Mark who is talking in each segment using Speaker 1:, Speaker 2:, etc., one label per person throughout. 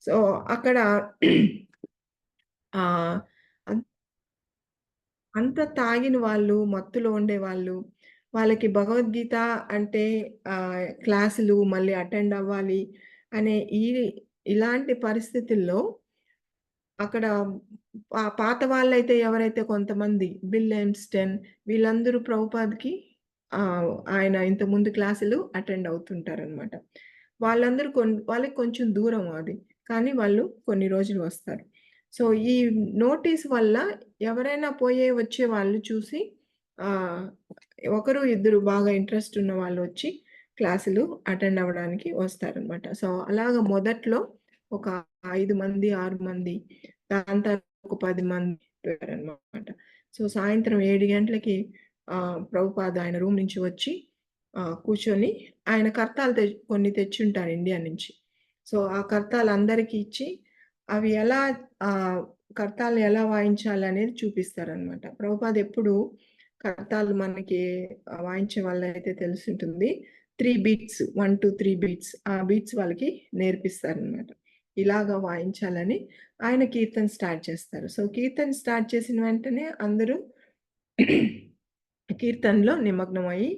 Speaker 1: So, అక్కడ ఆహ్, అన్ అంత తాగిన వాళ్ళు, మత్తులో ఉండేవాళ్ళు, వాళ్ళకి భగవద్గీత అంటే క్లాసులు మళ్ళీ అటెండ్ అవ్వాలి అనే ఇలాంటి పరిస్థితుల్లో అక్కడ పాత వాళ్ళైతే ఎవరైతే కొంతమంది బిల్ ఎయిన్‌స్టైన్ వీళ్ళందరూ ప్రభుపాద్‌కి ఆయన ఇంతకుముందు క్లాసులు అటెండ్ అవుతుంటారనమాట. వాళ్ళకి కొంచెం దూరం అది. కానీ వాళ్ళు కొన్ని రోజులు వస్తారు. సో, ఈ నోటీస్ వల్ల ఎవరైనా వచ్చే వాళ్ళు చూసి ఆహ్, ఒకరు, ఇద్దరు బాగా ఇంట్రెస్ట్ ఉన్న వాళ్ళొచ్చి క్లాసులు అటెండ్ అవ్వడానికి వస్తారనమాట. సో, అలాగా మొదట్లో ఒక 5 మంది, 6 మంది దాని తర్వాత ఒక 10 మంది పెట్టారనమాట. సో, సాయంత్రం 7 గంటలకి ప్రభుపాద ఆయన రూమ్ నుంచి వచ్చి కూర్చొని ఆయన కర్తాలు కొన్ని తెచ్చుంటారు ఇండియా నుంచి. సో, ఆ కర్తాలు అందరికి ఇచ్చి అవి ఎలా ఆహ్, కర్తాలు ఎలా వాయించాలనేది చూపిస్తారనమాట. ప్రభుపాద ఎప్పుడు కర్తాలు మనకి వాయించే వాళ్ళైతే తెలిసుంటుంది. 3 బీట్స్ 1-3 బీట్స్ ఆ బీట్స్ వాళ్ళకి నేర్పిస్తారనమాట. ఇలాగ వాయించాలని ఆయన కీర్తన స్టార్ట్ చేస్తారు. సో, కీర్తన స్టార్ట్ చేసిన వెంటనే అందరూ కీర్తనలో నిమగ్నమయ్యి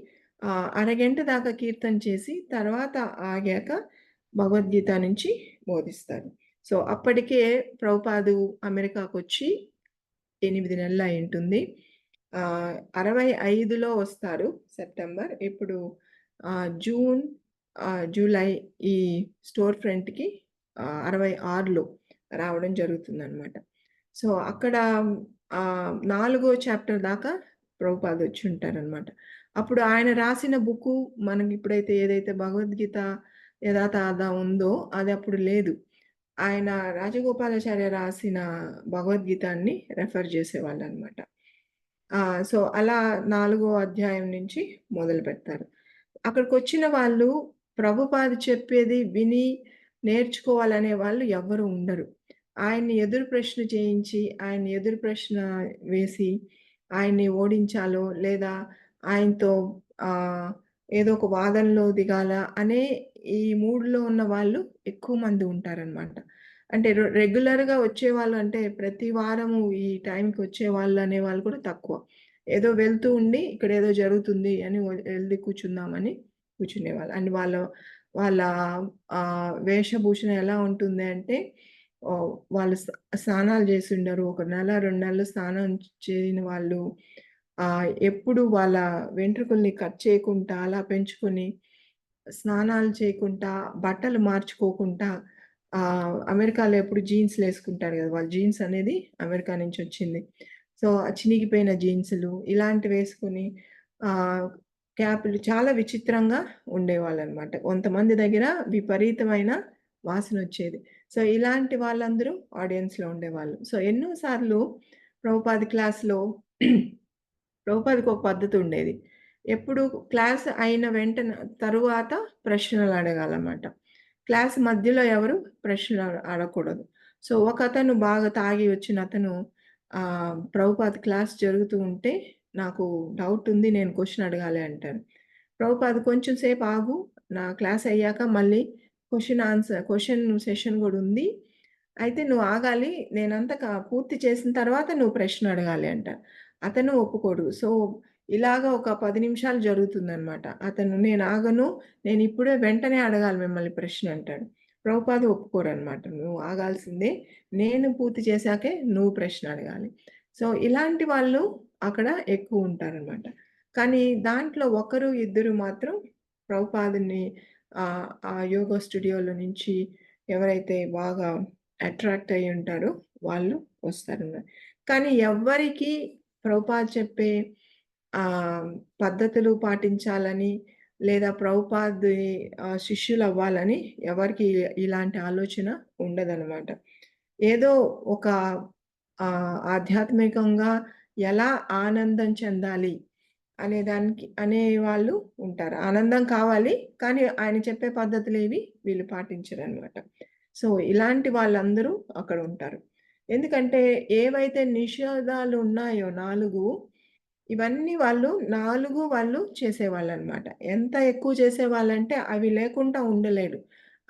Speaker 1: అరగంట దాకా కీర్తన చేసి తర్వాత ఆగాక భగవద్గీత నుంచి బోధిస్తారు. సో, అప్పటికే ప్రభుపాదు అమెరికాకొచ్చి 8 నెలలు అయ్యుంటుంది. 65లో వస్తారు సెప్టెంబర్. ఇప్పుడు జూన్, జూలై ఈ స్టోర్ ఫ్రంట్‌కి 66లో రావడం జరుగుతుందనమాట. సో, అక్కడ నాలుగో చాప్టర్ దాకా ప్రభుపాద వచ్చుంటారనమాట. అప్పుడు ఆయన రాసిన బుక్కు మనకిప్పుడైతే ఏదైతే భగవద్గీత యథాతథ ఉందో అది అప్పుడు లేదు. ఆయన రాజగోపాలాచార్య రాసిన భగవద్గీతాన్ని రెఫర్ చేసేవాళ్ళనమాట. సో, అలా నాలుగో అధ్యాయం నుంచి మొదలుపెడతారు. అక్కడికొచ్చిన వాళ్ళు ప్రభుపాద చెప్పేది విని నేర్చుకోవాలనే వాళ్ళు ఎవ్వరు ఉండరు. ఆయన్ని ఎదురు ప్రశ్న చేయించి, ఆయన్ని ఎదురు ప్రశ్న వేసి, ఆయన్ని ఓడించాలో లేదా ఆయనతో ఆహ్, ఏదో ఒక వాదనలో దిగాల అనే ఈ మూడ్‌లో ఉన్న వాళ్ళు ఎక్కువ మంది ఉంటారనమాట. అంటే రెగ్యులర్‌గా వచ్చేవాళ్ళు అంటే ప్రతి వారము ఈ టైంకి వచ్చేవాళ్ళు అనేవాళ్ళు కూడా తక్కువ. ఏదో వెళ్తూ ఉండి ఇక్కడేదో జరుగుతుంది అని ఎళ్లి కూర్చుందామని కూర్చునేవాళ్ళు. అండ్ వాళ్ళ వేషభూషణ ఎలా ఉంటుంది అంటే వాళ్ళు స్నానాలు చేసుండరు. ఒక నెల, 2 నెలలు స్నానం చేయని వాళ్ళు ఎప్పుడు వాళ్ళ వెంట్రుకల్ని కట్ చేయకుండా అలా పెంచుకొని, స్నానాలు చేయకుండా, బట్టలు మార్చుకోకుండా అమెరికాలో ఎప్పుడు జీన్స్‌లేసుకుంటారు గదా! వాళ్ళు జీన్స్ అనేది అమెరికా నుంచొచ్చింది. సో, చినిగిపోయిన జీన్సులు ఇలాంటివేసుకొని ఆహ్, క్యాపులు చాలా విచిత్రంగా ఉండేవాళ్ళనమాట. కొంతమంది దగ్గర విపరీతమైన వాసనొచ్చేది. సో, ఇలాంటి వాళ్ళందరూ ఆడియన్స్‌లో ఉండేవాళ్ళు. సో, ఎన్నో సార్లు ప్రభుపాద క్లాస్‌లో ప్రభుపాదకొక పద్ధతుండేది. ఎప్పుడు క్లాస్ అయిన తరువాత ప్రశ్నలడగాలన్నమాట. క్లాస్ మధ్యలో ఎవరు ప్రశ్నలు అడగకూడదు. సో, ఒకతను బాగా తాగి వచ్చినతను ప్రభుపాద క్లాస్ జరుగుతూ ఉంటే, "నాకు డౌటుంది. నేను క్వెషన్ అడగాలి" అంటారు. ప్రభుపాద "కొంచెం సేపు ఆగు. నా క్లాస్ అయ్యాక మళ్ళీ క్వెషన్ సెషన్ గూడా ఉంది. అయితే నువ్వు ఆగాలి. నేనంతా పూర్తి చేసిన తర్వాత నువ్వు ప్రశ్న అడగాలి" అంటారు. అతను ఒప్పుకోడు. సో, ఇలాగ ఒక 10 నిమిషాలు జరుగుతుందనమాట. అతను "నేనాగను. నేనిప్పుడే వెంటనే అడగాలి మిమ్మల్ని ప్రశ్న" అంటాడు. ప్రభుపాద ఒప్పుకోరనమాట. "నువ్వు ఆగాల్సిందే. నేను పూర్తి చేశాకే నువ్వు ప్రశ్న అడగాలి." సో, ఇలాంటి వాళ్ళు అక్కడ ఎక్కువుంటారనమాట. కానీ దాంట్లో ఒకరు, ఇద్దరు మాత్రం ప్రభుపాదుని ఆ యోగా స్టూడియోలో నుంచి ఎవరైతే బాగా అట్రాక్ట్ అయ్యుంటారో వాళ్ళు వస్తారన్నమాట. కానీ ఎవ్వరికీ ప్రభుపాద చెప్పే ఆహ్, పద్ధతులు పాటించాలని, లేదా ప్రభుపాది శిష్యులవ్వాలని ఎవరికీ ఇలాంటి ఆలోచన ఉండదనమాట. ఏదో ఒక ఆధ్యాత్మికంగా ఎలా ఆనందం చెందాలి అనే దానికి అనేవాళ్ళు ఉంటారు. ఆనందం కావాలి, కానీ ఆయన చెప్పే పద్ధతులేవి వీళ్ళు పాటించరనమాట. సో, ఇలాంటి వాళ్ళందరూ అక్కడుంటారు. ఎందుకంటే, ఏవైతే నిషేధాలున్నాయో 4 ఇవన్నీ వాళ్ళు చేసేవాళ్ళనమాట. ఎంత ఎక్కువ చేసేవాళ్ళంటే, అవి లేకుండా ఉండలేడు.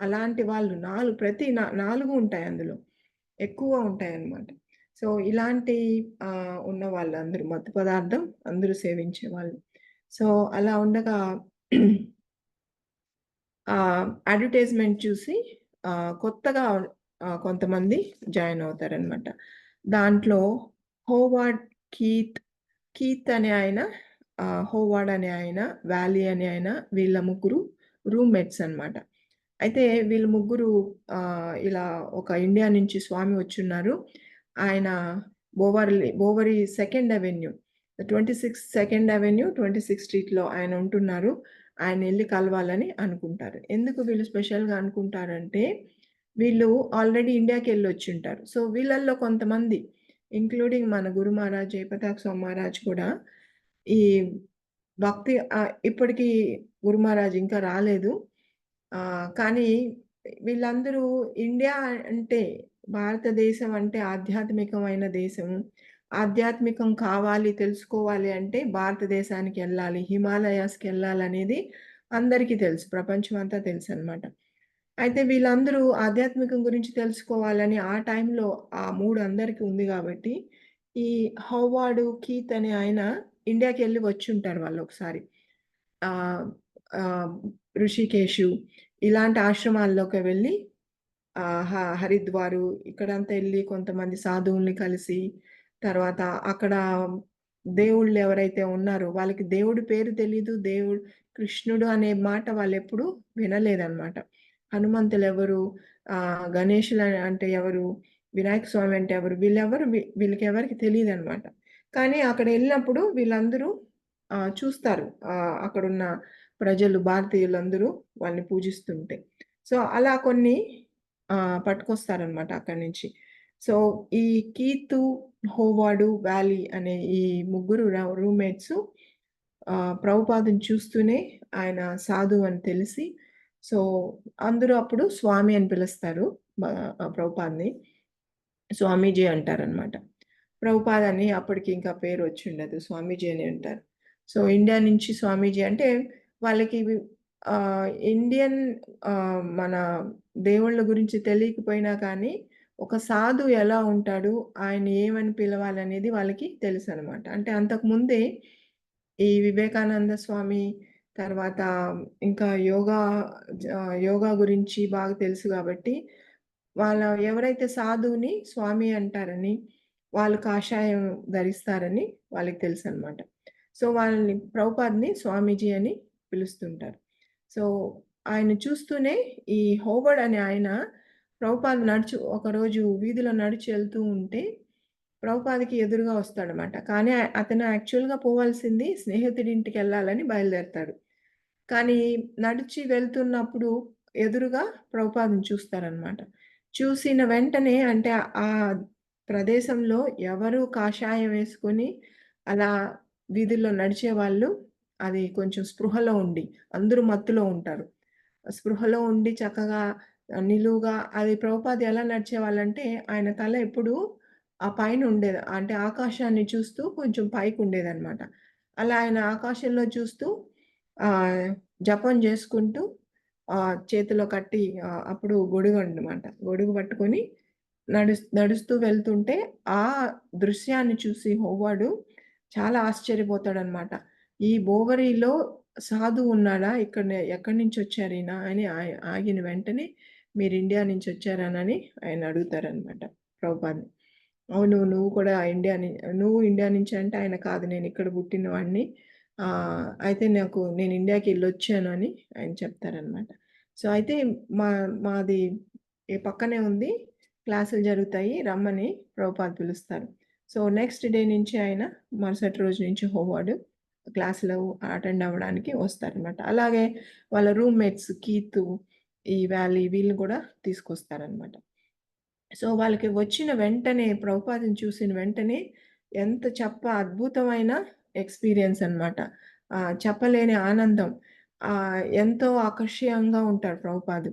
Speaker 1: అలాంటి వాళ్ళు 4 ఉంటాయి అందులో. ఎక్కువ ఉంటాయన్నమాట. సో, ఇలాంటి ఉన్న వాళ్ళందరూ మత్తు పదార్థం అందరూ సేవించేవాళ్ళు. సో, అలా ఉండగా అడ్వర్‌టైజ్‌మెంట్ చూసి కొత్తగా కొంతమంది జాయిన్ అవుతారనమాట. దాంట్లో హోవార్డ్ కీత్, కీత్ అనే ఆయన, హోవార్డ్ అనే ఆయన, వ్యాలీ అనే ఆయన వీళ్ళ ముగ్గురు రూమ్‌మేట్స్ అనమాట. అయితే వీళ్ళు ముగ్గురు ఇలా ఒక ఇండియా నుంచి స్వామి వచ్చున్నారు. ఆయన బోవరి సెకండ్ అవెన్యూ, 26 సెకండ్ అవెన్యూ, 26 స్ట్రీట్‌లో ఆయన ఉంటున్నారు. ఆయనెళ్లి కలవాలని అనుకుంటారు. ఎందుకు వీళ్ళు స్పెషల్‌గా అనుకుంటారంటే, వీళ్ళు ఆల్రెడీ ఇండియాకెళ్ళొచ్చుంటారు. సో, వీళ్ళల్లో కొంతమంది ఇంక్లూడింగ్ మన గురు మహారాజ్, జయప్రతాప్ స్వామి మహారాజ్ కూడా ఈ భక్తి ఇప్పటికి గురు మహారాజ్ ఇంకా రాలేదు. కానీ వీళ్ళందరూ ఇండియా అంటే, భారతదేశం అంటే ఆధ్యాత్మికమైన దేశము. ఆధ్యాత్మికం కావాలి, తెలుసుకోవాలి అంటే భారతదేశానికెళ్ళాలి, హిమాలయాస్‌కెళ్ళాలనేది అందరికీ తెలుసు. ప్రపంచమంతా తెలుసనమాట. అయితే వీళ్ళందరూ ఆధ్యాత్మికం గురించి తెలుసుకోవాలని ఆ టైంలో ఆ మూడ్ అందరికి ఉంది గాబట్టి, ఈ హోవార్డ్ కీత్ అనే ఆయన ఇండియాకెళ్ళి వచ్చుంటారు వాళ్ళొకసారి. ఆహ్, ఆహ్, ఋషికేషు ఇలాంటి ఆశ్రమాల్లోకి వెళ్ళి హరిద్వారు ఇక్కడంతా ఎళ్లి కొంతమంది సాధువుల్ని కలిసి, తర్వాత అక్కడ దేవుళ్ళు ఎవరైతే ఉన్నారో వాళ్ళకి దేవుడి పేరు తెలీదు. కృష్ణుడు అనే మాట వాళ్ళెప్పుడు వినలేదనమాట. హనుమంతులెవరు, గణేషులు అంటే ఎవరు, వినాయక స్వామి అంటే ఎవరు, వీళ్ళకెవరికీ తెలీదనమాట. కానీ అక్కడెళ్ళినప్పుడు వీళ్ళందరూ చూస్తారు. అక్కడున్న ప్రజలు, భారతీయులందరూ వాళ్ళని పూజిస్తుంటే. సో, అలా కొన్ని పట్టుకొస్తారనమాట అక్కడి నుంచి. సో, ఈ కీతు, హోవార్డు, వ్యాలీ అనే ఈ ముగ్గురు రూమ్‌మేట్సు ప్రభుపాదుని చూస్తూనే ఆయన సాధువు అని తెలిసి, సో, అందరూ అప్పుడు స్వామి అని పిలుస్తారు. ప్రభుపాద్‌ని. స్వామీజీ అంటారనమాట. ప్రభుపాద్ అని అప్పటికి ఇంకా పేరొచ్చుండదు. స్వామీజీ అనే అంటారు. సో, ఇండియా నుంచి స్వామీజీ అంటే వాళ్ళకి ఇండియన్ మన దేవుళ్ళ గురించి తెలియకపోయినా కానీ, ఒక సాధువు ఎలా ఉంటాడు, ఆయన ఏమని పిలవాలనేది వాళ్ళకి తెలుసనమాట. అంటే అంతకుముందే ఈ వివేకానంద స్వామి, తర్వాత ఇంకా యోగా గురించి బాగా తెలుసు గాబట్టి, ఎవరైతే సాధువుని స్వామి అంటారని, వాళ్ళు కాషాయం ధరిస్తారని వాళ్ళకి తెలుసనమాట. సో, వాళ్ళని ప్రభుపాద్‌ని స్వామీజీ అని పిలుస్తుంటారు. సో, ఆయన చూస్తూనే ఈ హోవర్డ్ అనే ఆయన ప్రభుపాద్ ఒకరోజు వీధిలో నడిచి ఎళ్తూ ఉంటే, ప్రభుపాద్‌కి ఎదురుగా వస్తాడనమాట. కానీ అతను యాక్చువల్‌గా పోవాల్సింది స్నేహితుడింటికెళ్ళాలని బయలుదేరతాడు. కానీ నడిచి వెళ్తున్నప్పుడు ఎదురుగా ప్రభుపాద్‌ని చూస్తారనమాట. చూసిన వెంటనే అంటే ఆ ప్రదేశంలో ఎవరు కాషాయం వేసుకొని అలా వీధుల్లో నడిచేవాళ్ళు అది కొంచెం స్పృహలో ఉండి, అందరూ మత్తులో ఉంటారు. స్పృహలో ఉండి చక్కగా నిలువుగా అది ప్రభుపాద ఎలా నడిచేవాళ్ళంటే, ఆయన తల ఎప్పుడూ ఆ పైన ఉండేది. అంటే ఆకాశాన్ని చూస్తూ కొంచెం పైకుండేదనమాట. అలా ఆయన ఆకాశంలో చూస్తూ ఆహ్, జపం జేసుకుంటూ చేతిలో కట్టి అప్పుడు గొడుగనమాట. గొడుగు పట్టుకొని నడుస్తూ వెళ్తుంటే, ఆ దృశ్యాన్ని చూసి హోవార్డ్ చాలా ఆశ్చర్యపోతాడనమాట. ఈ బోవరిలో సాధువు ఉన్నాడా? ఎక్కడి నుంచొచ్చారీయన అని ఆగిన వెంటనే మీరు ఇండియా నుంచొచ్చారానని ఆయన అడుగుతారనమాట ప్రభుపాద్‌ని. అవును. నువ్వు ఇండియా నుంచా అంటే ఆయన కాదు నేనిక్కడ పుట్టిన వాడిని. అయితే నేను ఇండియాకెళ్ళొచ్చాను అని ఆయన చెప్తారనమాట. సో, అయితే మా మాది ఈ పక్కనే ఉంది. క్లాసులు జరుగుతాయి రమ్మని ప్రభుపాద్ పిలుస్తారు. సో, నెక్స్ట్ డే నుంచి ఆయన మరుసటి రోజు నుంచి హోవార్డ్ క్లాస్‌లో అటెండ్ అవ్వడానికి వస్తారనమాట. అలాగే వాళ్ళ రూమ్‌మేట్స్ కీతు, ఈ వ్యాలీ వీళ్ళని కూడా తీసుకొస్తారనమాట. సో, వాళ్ళకి వచ్చిన వెంటనే ప్రభుపాదని చూసిన వెంటనే అద్భుతమైన ఎక్స్‌పీరియన్స్ అన్నమాట. చెప్పలేని ఆనందం. ఎంతో ఆకర్షణీయంగా ఉంటారు ప్రభుపాదు.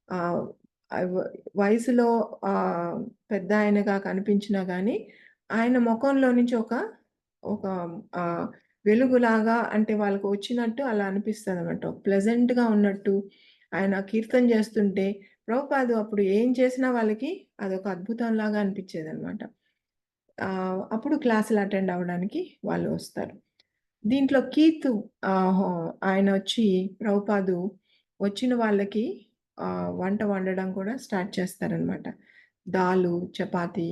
Speaker 1: ఆహ్, అవ్ వయసులో పెద్దాయనగా కనిపించినా గానీ, ఆయన మొఖంలో నుంచి ఒక వెలుగులాగా అంటే వాళ్ళకి వచ్చినట్టు అలా అనిపిస్తదన్నమాట. ప్లెజెంట్‌గా ఉన్నట్టు, ఆయన కీర్తన చేస్తుంటే ప్రభుపాదు అప్పుడు ఏం చేసినా వాళ్ళకి అదొక అద్భుతంలాగా అనిపించేదనమాట. అప్పుడు క్లాసులు అటెండ్ అవ్వడానికి వాళ్ళు వస్తారు. దీంట్లో కీతు ఆయనొచ్చి ప్రభుపాదు వచ్చిన వాళ్ళకి వంట వండడం కూడా స్టార్ట్ చేస్తారనమాట. దాలు, చపాతీ,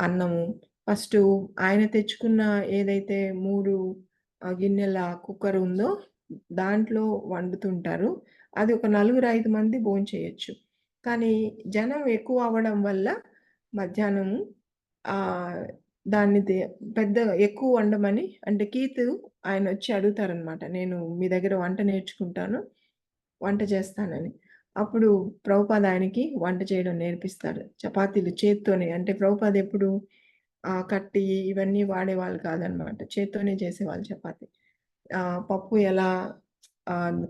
Speaker 1: అన్నము. ఫస్టు ఆయన తెచ్చుకున్న ఏదైతే 3 గిన్నెల కుక్కర్ ఉందో దాంట్లో వండుతుంటారు. అది ఒక నలుగురు, 5 మంది భోంచేయొచ్చు. కానీ జనం ఎక్కువ అవ్వడం వల్ల మధ్యాహ్నం ఆహ్, దాన్ని పెద్దగా ఎక్కువ వండమని అంటే కీతు ఆయనొచ్చి అడుగుతారనమాట. నేను మీ దగ్గర వంట నేర్చుకుంటాను, వంట చేస్తానని. అప్పుడు ప్రభుపాద ఆయనకి వంట చేయడం నేర్పిస్తారు. చపాతీలు చేత్తోనే అంటే ప్రభుపాద ఎప్పుడు కట్టి ఇవన్నీ వాడేవాళ్ళు కాదనమాట. చేత్తోనే చేసేవాళ్ళు చపాతీ. పప్పు ఎలా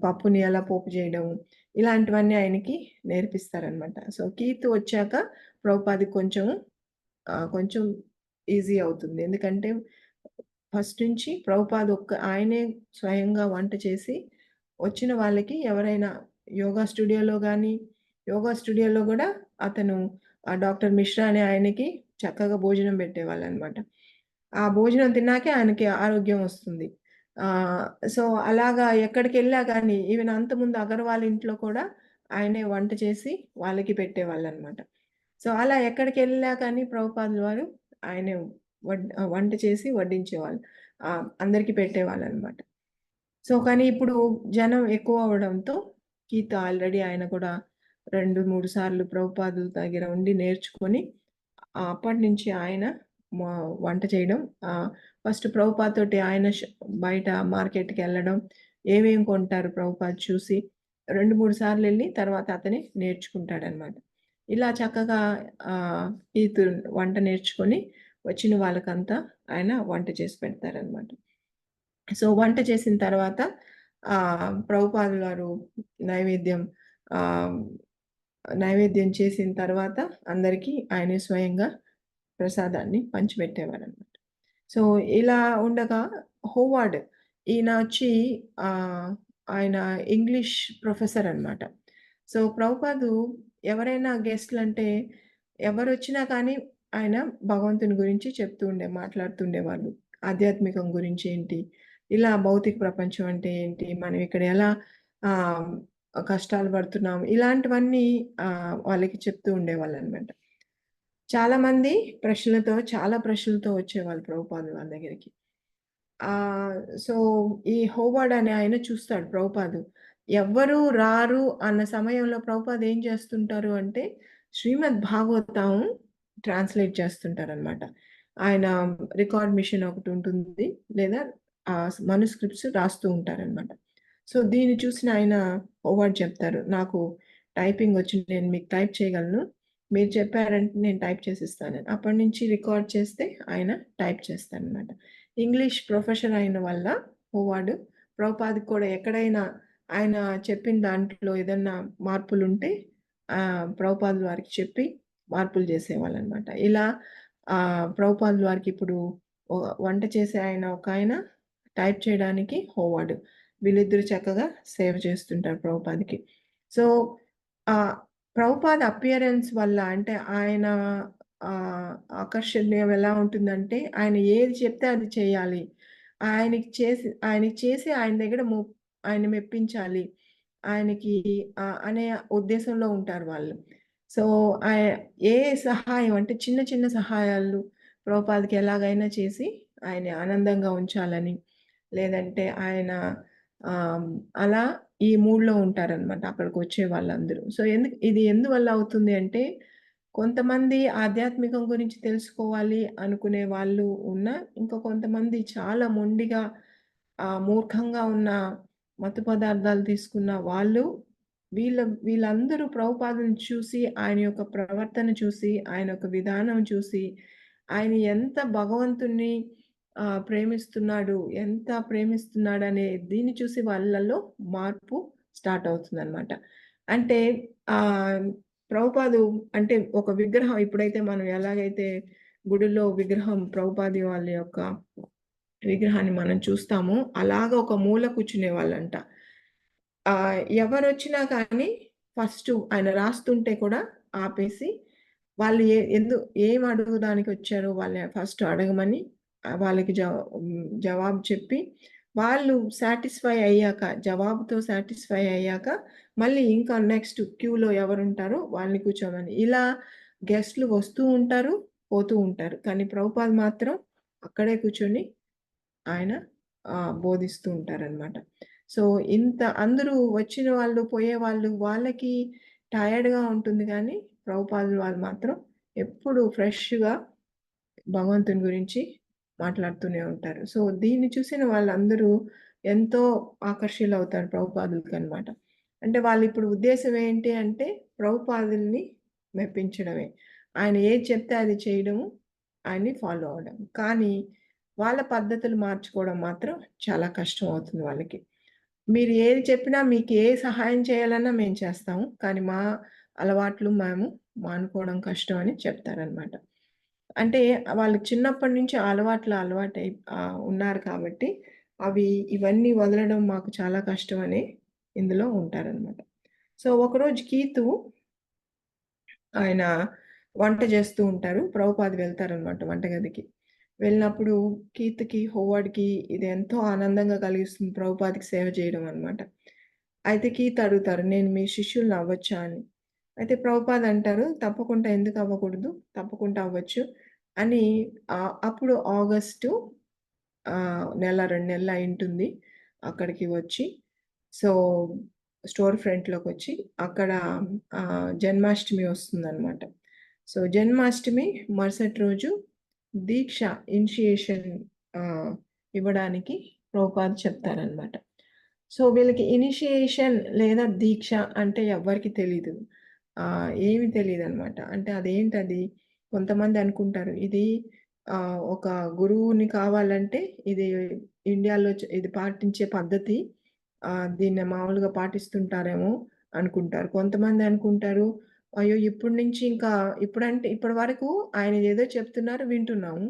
Speaker 1: పప్పుని ఎలా పోపు చేయడం ఇలాంటివన్నీ ఆయనకి నేర్పిస్తారనమాట. సో, కీతు వచ్చాక ప్రభుపాదకి కొంచెం ఈజీ అవుతుంది. ఎందుకంటే ఫస్ట్ నుంచి ప్రభుపాద ఆయనే స్వయంగా వంట చేసి వచ్చిన వాళ్ళకి ఎవరైనా యోగా స్టూడియోలో గూడా అతను డాక్టర్ మిశ్రా అనే ఆయనకి చక్కగా భోజనం పెట్టేవాళ్ళనమాట. ఆ భోజనం తిన్నాకే ఆయనకి ఆరోగ్యం వస్తుంది. ఆహ్, సో, అలాగా ఎక్కడికెళ్ళా గానీ ఈవెన్ అంతకుముందు అగర్వాల్ ఇంట్లో కూడా ఆయనే వంట చేసి వాళ్ళకి పెట్టేవాళ్ళనమాట. సో, అలా ఎక్కడికెళ్ళినా కానీ ప్రభుపాదుల వారు ఆయనే వంట చేసి వడ్డించేవాళ్ళు. అందరికి పెట్టేవాళ్ళనమాట. సో, కానీ ఇప్పుడు జనం ఎక్కువ అవ్వడంతో గీత ఆల్రెడీ ఆయన కూడా 2, 3 సార్లు ప్రభుపాదుల దగ్గర ఉండి నేర్చుకొని అప్పటినుంచి ఆయన మా వంట చేయడం ఫస్ట్ ప్రభుపాద తోటి ఆయన బయట మార్కెట్‌కెళ్ళడం, ఏమేం కొంటారు ప్రభుపాద చూసి 2, 3 సార్లెళ్లి తర్వాత అతనే నేర్చుకుంటాడనమాట. ఇలా చక్కగా గీతు వంట నేర్చుకొని వచ్చిన వాళ్ళకంతా ఆయన వంట చేసి పెడతారనమాట. సో, వంట చేసిన తర్వాత ప్రభుపాదుల వారు నైవేద్యం ఆహ్, నైవేద్యం చేసిన తర్వాత అందరికీ ఆయనే స్వయంగా ప్రసాదాన్ని పంచిపెట్టేవారనమాట. సో, ఇలా ఉండగా హోవార్డ్ ఈయన వచ్చి ఆయన ఇంగ్లీష్ ప్రొఫెసర్ అనమాట. సో, ప్రభుపాదు ఎవరైనా గెస్ట్‌లంటే ఎవరొచ్చినా కానీ ఆయన భగవంతుని గురించి మాట్లాడుతుండేవాళ్ళు. ఆధ్యాత్మికం గురించి ఏంటి, ఇలా భౌతిక ప్రపంచం అంటే ఏంటి, మనం ఇక్కడ ఎలా ఆహ్, కష్టాలు పడుతున్నాం, ఇలాంటివన్నీ వాళ్ళకి చెప్తూ ఉండేవాళ్ళనమాట. చాలా ప్రశ్నలతో వచ్చేవాళ్ళు ప్రభుపాదుల వారి దగ్గరికి. సో, ఈ హోవార్డ్ అనే ఆయన చూస్తాడు ప్రభుపాదు. ఎవ్వరు రారు అన్న సమయంలో ప్రభుపాద ఏం చేస్తుంటారు అంటే, శ్రీమద్ భాగవతం ట్రాన్స్‌లేట్ చేస్తుంటారనమాట. ఆయన రికార్డ్ మిషన్ ఒకటుంటుంది. లేదా మనుస్క్రిప్ట్స్ రాస్తూ ఉంటారనమాట. సో, దీన్ని చూసిన ఆయన హోవార్డ్ చెప్తారు. నాకు టైపింగ్ వచ్చు. నేను మీకు టైప్ చేయగలను. మీరు చెప్పారంటే నేను టైప్ చేసిస్తానని. అప్పటినుంచి రికార్డ్ చేస్తే ఆయన టైప్ చేస్తారనమాట. ఇంగ్లీష్ ప్రొఫెసర్ అయిన వల్ల హోవార్డ్ ప్రభుపాదకి కూడా ఎక్కడైనా ఆయన చెప్పిన దాంట్లో ఏదన్నా మార్పులుంటే ప్రభుపాదుల వారికి చెప్పి మార్పులు చేసేవాళ్ళనమాట. ఇలా ప్రభుపాదుల వారికి ఇప్పుడు వంట చేసే ఆయన ఒకాయన, టైప్ చేయడానికి హోవార్డ్. వీళ్ళిద్దరూ చక్కగా సేవ చేస్తుంటారు ప్రభుపాదకి. సో, ఆహ్, ప్రభుపాద అపియరెన్స్ వల్ల అంటే ఆయన ఆహ్, ఆకర్షణీయం ఎలా ఉంటుందంటే, ఆయన ఏది చెప్తే అది చేయాలి. ఆయనకి చేసి ఆయన దగ్గర ఆయన్ని మెప్పించాలి. ఆయనకి అనే ఉద్దేశంలో ఉంటారు వాళ్ళు. సో, ఆయ ఏ సహాయం అంటే చిన్న చిన్న సహాయాలు ప్రభుపాదకి ఎలాగైనా చేసి ఆయన్ని ఆనందంగా ఉంచాలని, లేదంటే ఆయన ఆహ్, అలా ఈ మూడ్‌లో ఉంటారనమాట అక్కడికొచ్చే వాళ్ళందరూ. సో, ఇది ఎందువల్ల అవుతుంది అంటే, కొంతమంది ఆధ్యాత్మికం గురించి తెలుసుకోవాలి అనుకునే వాళ్ళు ఇంకా కొంతమంది చాలా మొండిగా మూర్ఖంగా ఉన్న మత్తు పదార్థాలు తీసుకున్న వాళ్ళు, వీళ్ళందరూ ప్రభుపాదుని చూసి, ఆయన యొక్క ప్రవర్తన చూసి, ఆయన యొక్క విధానం చూసి, ఆయన ఎంత భగవంతుడిని ఎంత ప్రేమిస్తున్నాడనే దీన్ని చూసి వాళ్ళలో మార్పు స్టార్ట్ అవుతుందనమాట. అంటే ఆహ్, ప్రభుపాదు అంటే ఒక విగ్రహం ఇప్పుడైతే మనం ఎలాగైతే గుడిలో విగ్రహం ప్రభుపాది వాళ్ళ యొక్క విగ్రహాన్ని మనం చూస్తామో, అలాగా ఒక మూల కూర్చునేవాళ్ళంట. ఎవరొచ్చినా కానీ ఫస్టు ఆయన రాస్తుంటే కూడా ఆపేసి, వాళ్ళు ఏం అడగడానికొచ్చారో ఫస్ట్ అడగమని వాళ్ళకి జవాబు చెప్పి, వాళ్ళు సాటిస్ఫై అయ్యాక, జవాబుతో సాటిస్ఫై అయ్యాక, మళ్ళీ ఇంకా నెక్స్ట్ క్యూలో ఎవరుంటారో వాళ్ళని కూర్చోమని. ఇలా గెస్ట్‌లు వస్తూ ఉంటారు, పోతూ ఉంటారు. కానీ ప్రభుపాద్ మాత్రం అక్కడే కూర్చొని ఆయన బోధిస్తూ ఉంటారనమాట. సో, అందరూ వచ్చిన వాళ్ళు, పోయేవాళ్ళు వాళ్ళకి టయర్డ్‌గా ఉంటుంది గానీ, ప్రభుపాదుల వాళ్ళు మాత్రం ఎప్పుడు ఫ్రెష్‌గా భగవంతుని గురించి మాట్లాడుతూనే ఉంటారు. సో, దీన్ని చూసిన వాళ్ళందరూ ఎంతో ఆకర్షితులవుతారు ప్రభుపాదులకనమాట. అంటే వాళ్ళిప్పుడు ఉద్దేశ్యం ఏంటి అంటే, ప్రభుపాదుల్ని మెప్పించడమే. ఆయన ఏది చెప్తే అది చేయడము, ఆయన్ని ఫాలో అవ్వడం. కానీ, వాళ్ళ పద్ధతులు మార్చుకోవడం మాత్రం చాలా కష్టం అవుతుంది వాళ్ళకి. మీరు ఏది చెప్పినా, మీకు ఏ సహాయం చేయాలన్నా మేము చేస్తాము. కానీ, మా అలవాట్లు మేము మానుకోవడం కష్టం అని చెప్తారనమాట. అంటే వాళ్ళకి చిన్నప్పటి నుంచి ఉన్నారు కాబట్టి, ఇవన్నీ వదలడం మాకు చాలా కష్టమని ఇందులో ఉంటారనమాట. సో, ఒకరోజు ఆయన వంట చేస్తూ ఉంటారు. ప్రభుపాద వెళ్తారనమాట వంటగదికి. వెళ్ళినప్పుడు హోవర్డ్‌కి ఇది ఎంతో ఆనందంగా కలిగిస్తుంది ప్రభుపాదకి సేవ చేయడం అనమాట. అయితే అడుగుతారు, "నేను మీ శిష్యుల్ని అవ్వచ్చా" అని. అయితే ప్రభుపాద అంటారు, "తప్పకుండా ఎందుకు అవ్వకూడదు? తప్పకుండా అవ్వచ్చు" అని అప్పుడు ఆగస్టు నెల, 2 నెలలు అయుంటుంది. అక్కడికి వచ్చి, సో, స్టోర్ ఫ్రంట్‌లోకొచ్చి అక్కడ జన్మాష్టమి వస్తుందనమాట. సో, జన్మాష్టమి మరుసటి రోజు దీక్ష ఇనిషియేషన్ ఆహ్, ఇవ్వడానికి ప్రభుపాద చెప్తారనమాట. సో, వీళ్ళకి ఇనిషియేషన్ లేదా దీక్ష అంటే ఎవ్వరికీ తెలీదు. ఏమి తెలీదనమాట. అంటే అదేంటది? కొంతమంది అనుకుంటారు. ఇది ఒక గురువుని కావాలంటే ఇది ఇండియాలో ఇది పాటించే పద్ధతి. దీన్ని మామూలుగా పాటిస్తుంటారేమో అనుకుంటారు. కొంతమంది అనుకుంటారు, అయ్యో! ఇప్పటి నుంచి ఇంకా ఇప్పటి వరకు ఆయన ఏదో చెప్తున్నారు వింటున్నాము.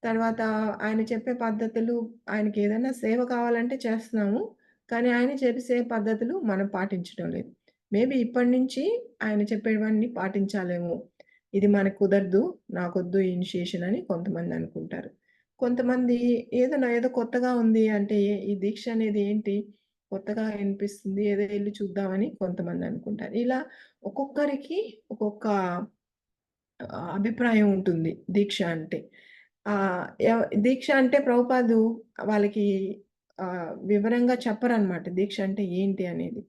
Speaker 1: తర్వాత ఆయన చెప్పే పద్ధతులు ఆయనకేదైనా సేవ కావాలంటే చేస్తున్నాము. కానీ ఆయన చేసే పద్ధతులు మనం పాటించడం లేదు. మేబీ ఇప్పటి నుంచి ఆయన చెప్పేవన్నీ పాటించాలేమో! ఇది మనకు కుదరదు. నాకొద్దు ఈ ఇనిషియేషన్ అని కొంతమందనుకుంటారు. కొంతమంది ఏదో కొత్తగా ఉంది అంటే ఈ దీక్ష అనేది ఏంటి? కొత్తగా అనిపిస్తుంది. ఏదో ఎళ్లి చూద్దామని కొంతమందనుకుంటారు. ఇలా ఒక్కొక్కరికి ఒక్కొక్క అభిప్రాయం ఉంటుంది దీక్ష అంటే. ఆహ్, దీక్ష అంటే ప్రభుపాదు వాళ్ళకి వివరంగా చెప్పరనమాట. దీక్ష అంటే ఏంటి అనేది.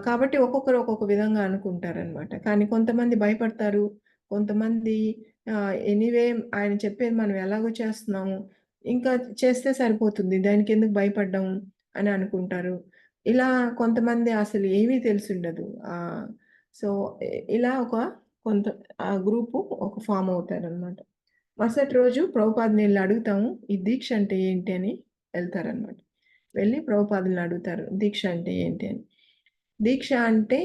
Speaker 1: కాబట్టి ఒక్కొక్కరు ఒక్కొక్క విధంగా అనుకుంటారనమాట. కానీ కొంతమంది భయపడతారు. కొంతమంది ఎనీవే ఆయన చెప్పేది మనం ఎలాగో చేస్తున్నాము. ఇంకా చేస్తే సరిపోతుంది. దానికెందుకు భయపడ్డం అని అనుకుంటారు. ఇలా కొంతమంది అసలు ఏమీ తెలిసుండదు. సో, ఇలా కొంత గ్రూపు ఫార్మ్ అవుతారనమాట. మరుసటి రోజు ప్రభుపాదని ఎళ్లి అడుగుతాము. ఈ దీక్ష అంటే ఏంటి అని ఎళ్తారనమాట. వెళ్లి ప్రభుపాదులని అడుగుతారు. దీక్ష అంటే ఏంటి అని. దీక్ష అంటే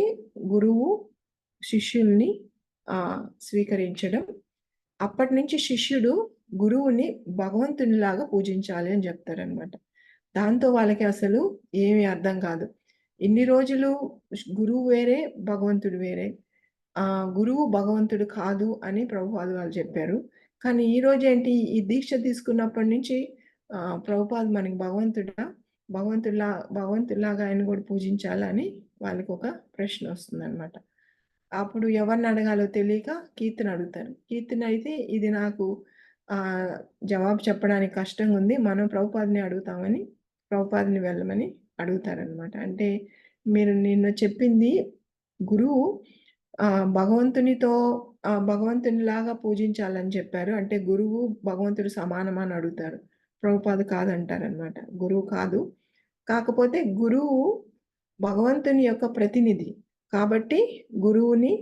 Speaker 1: గురువు శిష్యుల్ని స్వీకరించడం. అప్పటినుంచి శిష్యుడు గురువుని భగవంతునిలాగా పూజించాలి అని జెప్తారనమాట. దాంతో వాళ్ళకి అసలు ఏమి అర్థం కాదు. ఇన్ని రోజులు గురువు వేరే, భగవంతుడు వేరే. గురువు భగవంతుడు కాదు అని ప్రభుపాద వాళ్ళు చెప్పారు. కానీ ఈరోజేంటి ఈ దీక్ష తీసుకున్నప్పటి నుంచి ప్రభుపాద్ మనకి భగవంతుడిలా భగవంతుడిలాగా ఆయన్ని గూడా పూజించాలా అని వాళ్ళకొక ప్రశ్నొస్తుందనమాట. అప్పుడు ఎవరిని అడగాలో తెలియక కీర్తినడుగుతారు. కీర్తినయితే ఇది నాకు ఆహ్, జవాబు చెప్పడానికి కష్టంగుంది. మనం ప్రభుపాద్‌ని అడుగుతామని, ప్రభుపాద్‌ని వెళ్ళమని అడుగుతారనమాట. అంటే మీరు నిన్న చెప్పింది గురువు భగవంతునిలాగా పూజించాలని చెప్పారు. అంటే గురువు, భగవంతుడు సమానమా అని అడుగుతారు. ప్రభుపాద కాదంటారనమాట. గురువు కాదు. కాకపోతే గురువు భగవంతుని యొక్క ప్రతినిధి. కాబట్టి గురువుని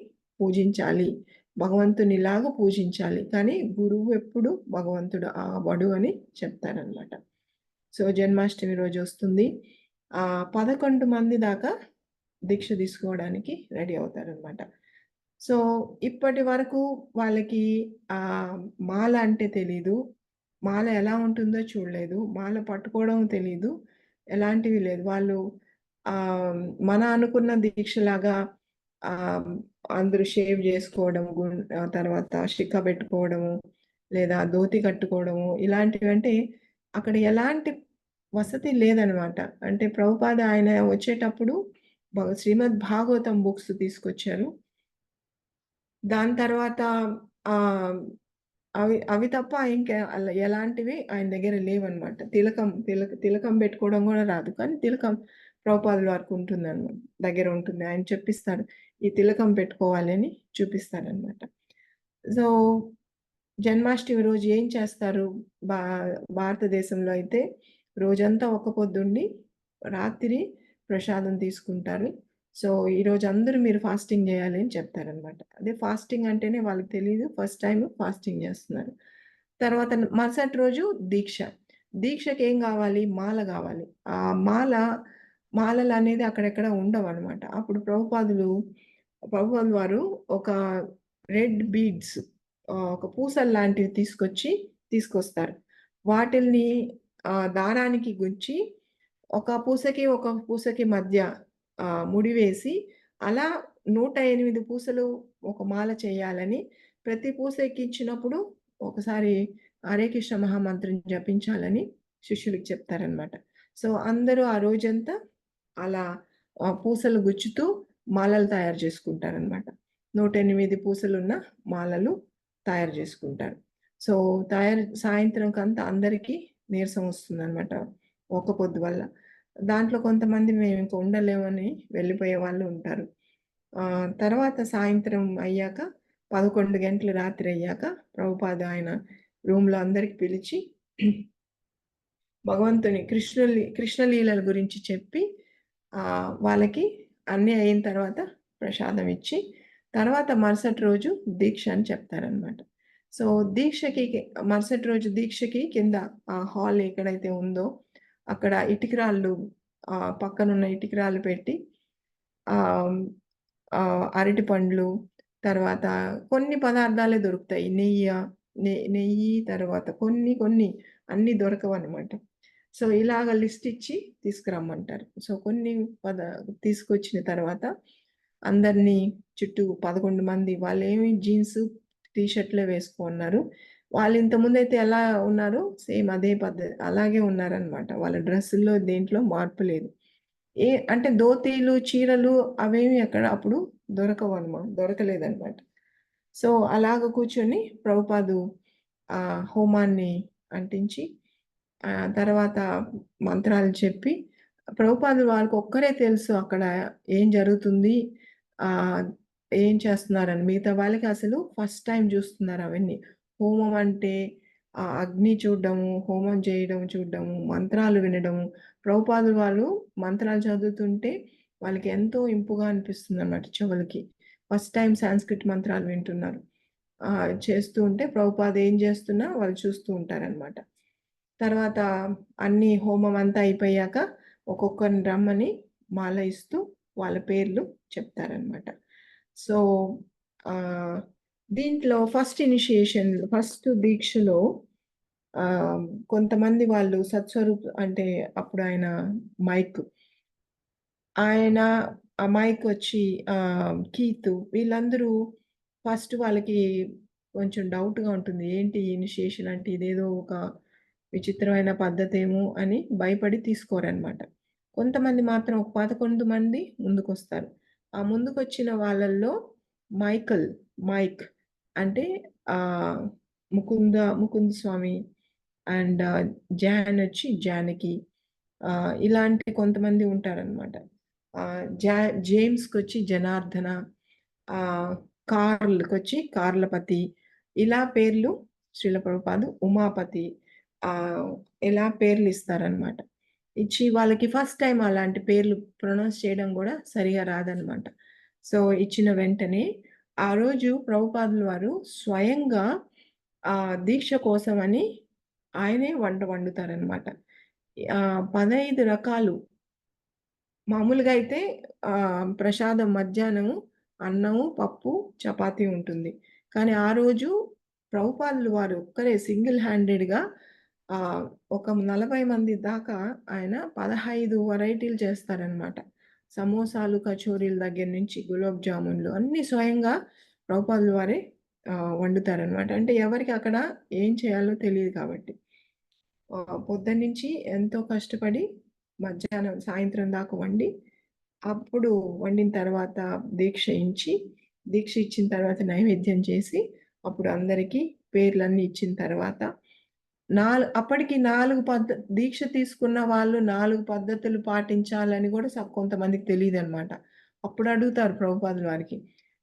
Speaker 1: పూజించాలి. భగవంతునిలాగా పూజించాలి. కానీ గురువు ఎప్పుడు భగవంతుడు అవ్వడు అని చెప్తారనమాట. సో, జన్మాష్టమి రోజొస్తుంది. 11 మంది దాకా దీక్ష తీసుకోవడానికి రెడీ అవుతారనమాట. సో, ఇప్పటి వరకు వాళ్ళకి మాల అంటే తెలీదు. మాల ఎలా ఉంటుందో చూడలేదు. మాల పట్టుకోవడం తెలీదు. ఎలాంటివి లేదు. వాళ్ళు మన అనుకున్న దీక్షలాగా ఆహ్, అందరూ షేవ్ జేసుకోవడం, తర్వాత షిక్క పెట్టుకోవడము, లేదా ధోతి కట్టుకోవడము, ఇలాంటివంటే అక్కడ ఎలాంటి వసతి లేదనమాట. అంటే ప్రభుపాద ఆయన వచ్చేటప్పుడు శ్రీమద్ భాగవతం బుక్స్ తీసుకొచ్చారు. దాని తర్వాత ఆహ్, అవి అవి తప్ప ఇంకా ఎలాంటివి ఆయన దగ్గర లేవనమాట. తిలకం పెట్టుకోవడం గూడా రాదు. కానీ తిలకం ప్రభుపాదుల వారికి ఉంటుందనమాట. దగ్గర ఉంటుంది. ఆయన చెప్పిస్తాడు. ఈ తిలకం పెట్టుకోవాలి అని చూపిస్తారనమాట. సో, జన్మాష్టమి రోజు ఏం చేస్తారు? భా భారతదేశంలో అయితే రోజంతా ఒక్క పొద్దుండి, రాత్రి ప్రసాదం తీసుకుంటారు. సో, ఈరోజు అందరూ మీరు ఫాస్టింగ్ జేయాలి అని చెప్తారనమాట. అదే ఫాస్టింగ్ అంటేనే వాళ్ళకి తెలీదు. ఫస్ట్ టైమ్ ఫాస్టింగ్ జేస్తున్నారు. తర్వాత మరుసటి రోజు దీక్ష. దీక్షకేం గావాలి? మాల గావాలి. ఆ మాలలనేది అక్కడెక్కడ ఉండవనమాట. అప్పుడు ప్రభుపాదులు వారు ఒక రెడ్ బీడ్స్ ఒక పూసల్లాంటివి తీసుకొస్తారు. వాటిల్ని దారానికి గుచ్చి ఒక పూసకి మధ్య ముడివేసి అలా 108 పూసలు ఒక మాల చేయాలని ప్రతి పూస ఎక్కించినప్పుడు ఒకసారి హరే కృష్ణ మహామంత్రం జపించాలని శిష్యులకి చెప్తారనమాట. సో, అందరూ ఆ రోజంతా అలా పూసలు గుచ్చుతూ మాలలు తయారు చేసుకుంటారనమాట. 108 పూసలున్న మాలలు తయారు జేసుకుంటారు. సో, సాయంత్రంకంతా అందరికీ నీరసం వస్తుందనమాట. ఒక్క పొద్దు వల్ల. దాంట్లో కొంతమంది మేమింక ఉండలేమని వెళ్ళిపోయే వాళ్ళు ఉంటారు. తర్వాత సాయంత్రం అయ్యాక 11 గంటలు రాత్రయ్యాక ప్రభుపాద ఆయన రూమ్‌లో అందరికి పిలిచి భగవంతుని కృష్ణ లీలల గురించి చెప్పి వాళ్ళకి అన్నీ అయిన తర్వాత ప్రసాదం ఇచ్చి, తర్వాత మరుసటి రోజు దీక్ష అని చెప్తారనమాట. సో, మరుసటి రోజు దీక్షకి కింద ఆ హాల్ ఎక్కడైతే ఉందో, అక్కడ ఇటికరాళ్ళు పక్కనున్న ఇటికరాళ్ళు పెట్టి ఆహ్, అరటి పండ్లు, తర్వాత కొన్ని పదార్థాలే దొరుకుతాయి. నెయ్యి తర్వాత కొన్ని అన్నీ దొరకవనమాట. సో, ఇలాగ లిస్ట్ ఇచ్చి తీసుకురమ్మంటారు. సో, కొన్ని తీసుకొచ్చిన తర్వాత అందరినీ చుట్టూ 11 మంది వాళ్ళేమి జీన్స్, టీ షర్ట్‌లే వేసుకొన్నారు. వాళ్ళు ఇంతకుముందైతే ఎలా ఉన్నారో సేమ్ అదే అలాగే ఉన్నారనమాట. వాళ్ళ డ్రెస్సుల్లో దేంట్లో మార్పు లేదు. అంటే ధోతీలు, చీరలు అవేమి అక్కడ అప్పుడు దొరకలేదనమాట. సో, అలాగ కూర్చొని ప్రభుపాదు హోమాన్ని అంటించి తర్వాత మంత్రాలు చెప్పి ప్రభుపాదులు వాళ్ళకొక్కరే తెలుసు అక్కడ ఏం జరుగుతుంది, ఆహ్, ఏం చేస్తున్నారని. మిగతా వాళ్ళకి అసలు ఫస్ట్ టైమ్ జూస్తున్నారు అవన్నీ. హోమం అంటే అగ్ని చూడడము, హోమం చేయడం చూడడము, మంత్రాలు వినడము. ప్రభుపాదులు వాళ్ళు మంత్రాలు చదువుతుంటే వాళ్ళకి ఎంతో ఇంపుగా అనిపిస్తుందన్నమాట చెవులకి. ఫస్ట్ టైమ్ సాంస్క్రిట్ మంత్రాలు వింటున్నారు. చేస్తూ ఉంటే ప్రభుపాద ఏం చేస్తున్నా వాళ్ళు చూస్తూ ఉంటారనమాట. తర్వాత అన్నీ హోమం అంతా అయిపోయాక ఒక్కొక్కరిని రమ్మని మాల ఇస్తూ వాళ్ళ పేర్లు చెప్తారనమాట. సో, ఆహ్, దీంట్లో ఫస్ట్ దీక్షలో ఆహ్, కొంతమంది వాళ్ళు అంటే అప్పుడు మైక్ ఆయన మైకొచ్చి కీతు వీళ్ళందరూ ఫస్ట్ వాళ్ళకి కొంచెం డౌట్‌గా ఉంటుంది. ఏంటి ఇనిషియేషన్ అంటే ఇదేదో ఒక విచిత్రమైన పద్ధతేమో అని భయపడి తీసుకోరనమాట. కొంతమంది మాత్రం ఒక 11 మంది ముందుకొస్తారు. ఆ ముందుకొచ్చిన వాళ్ళల్లో మైకల్ మైక్ అంటే ఆహ్, ముకుంద్ స్వామి అండ్ జానకి ఇలాంటి కొంతమంది ఉంటారనమాట. ఆహ్, జా జేమ్స్‌కొచ్చి జనార్దన, ఆహ్, కార్లపతి ఇలా పేర్లు శ్రీల ప్రభుపాదు, ఉమాపతి ఆహ్, ఇలా పేర్లిస్తారనమాట. ఇచ్చి వాళ్ళకి ఫస్ట్ టైమ్ అలాంటి పేర్లు ప్రొనౌన్స్ చేయడం గూడా సరిగా రాదనమాట. సో, ఇచ్చిన వెంటనే ఆ రోజు ప్రభుపాదుల వారు స్వయంగా దీక్ష కోసమని ఆయనే వంట వండుతారనమాట. 15 రకాలు మామూలుగా అయితే ప్రసాదం మధ్యాహ్నము అన్నము, పప్పు, చపాతీ ఉంటుంది. కానీ ఆ రోజు ప్రభుపాదులు వారు ఒక్కరే సింగిల్ హ్యాండెడ్‌గా ఆహ్, ఒక 40 మంది దాకా ఆయన 15 వెరైటీలు చేస్తారనమాట. సమోసాలు, కచోరీల దగ్గర నుంచి గులాబ్ జామున్లు అన్నీ స్వయంగా ప్రభుపాదుల వారే వండుతారనమాట. అంటే ఎవరికి అక్కడ ఏం చేయాలో తెలీదు కాబట్టి. పొద్దున్నుంచి ఎంతో కష్టపడి మధ్యాహ్నం, సాయంత్రం దాకా వండి, అప్పుడు వండిన తర్వాత దీక్ష ఇచ్చిన తర్వాత నైవేద్యం చేసి, అప్పుడు అందరికీ పేర్లన్నీ ఇచ్చిన తర్వాత అప్పటికి 4 దీక్ష తీసుకున్న వాళ్ళు 4 పద్ధతులు పాటించాలని గూడా కొంతమందికి తెలీదనమాట. అప్పుడు అడుగుతారు ప్రభుపాదుల వారికి.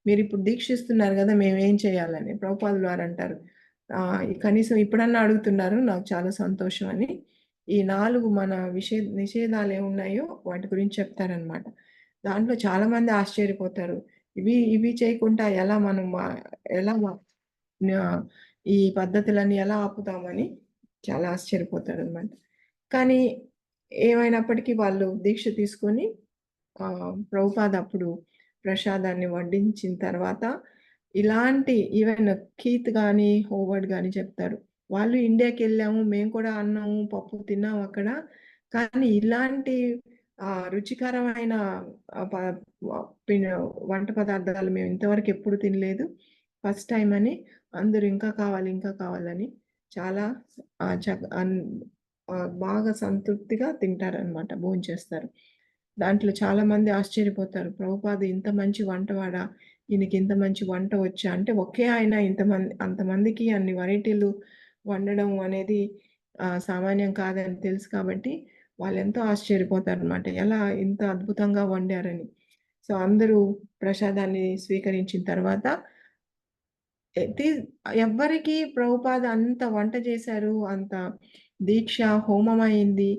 Speaker 1: మీరిప్పుడు దీక్షిస్తున్నారు గదా! మేమేం చేయాలని? ప్రభుపాదుల వారంటారు. కనీసం ఇప్పుడన్నా అడుగుతున్నారు. నాకు చాలా సంతోషం అని. ఈ 4 మన నిషేధాలేమున్నాయో వాటి గురించి చెప్తారనమాట. దాంట్లో చాలామంది ఆశ్చర్యపోతారు. ఇవి చేయకుండా ఎలా ఈ పద్ధతులన్నీ ఎలా ఆపుతామని చాలా ఆశ్చర్యపోతారనమాట. కానీ ఏమైనప్పటికీ వాళ్ళు దీక్ష తీసుకొని ప్రభుపాద అప్పుడు ప్రసాదాన్ని వడ్డించిన తర్వాత ఇలాంటి ఈవెన్ కీత్ గానీ, హోవర్డ్ గానీ చెప్తారు. వాళ్ళు ఇండియాకెళ్ళాము. మేము కూడా అన్నము, పప్పు తిన్నాము అక్కడ. కానీ ఇలాంటి రుచికరమైన ఆహ్, ప వ పిన వంట పదార్థాలు మేము ఇంతవరకు ఎప్పుడు తినలేదు. ఫస్ట్ టైమ్ అని అందరూ ఇంకా కావాలి, ఇంకా కావాలని చాలా బాగా సంతృప్తిగా తింటారనమాట. భోంచేస్తారు. దాంట్లో చాలామంది ఆశ్చర్యపోతారు. ప్రభుపాద ఇంత మంచి వంటవాడా? ఈయనకి ఇంత మంచి వంట వచ్చా? అంటే ఒకే ఆయన అంతమందికి అన్ని వెరైటీలు వండడం అనేది సామాన్యం కాదని తెలుసు కాబట్టి, వాళ్ళెంతో ఆశ్చర్యపోతారనమాట. ఎలా ఇంత అద్భుతంగా వండారని. సో, అందరూ ప్రసాదాన్ని స్వీకరించిన తర్వాత తి ఎవ్వరికీ ప్రభుపాద అంత వంట చేశారు. అంత దీక్ష, హోమమయింది.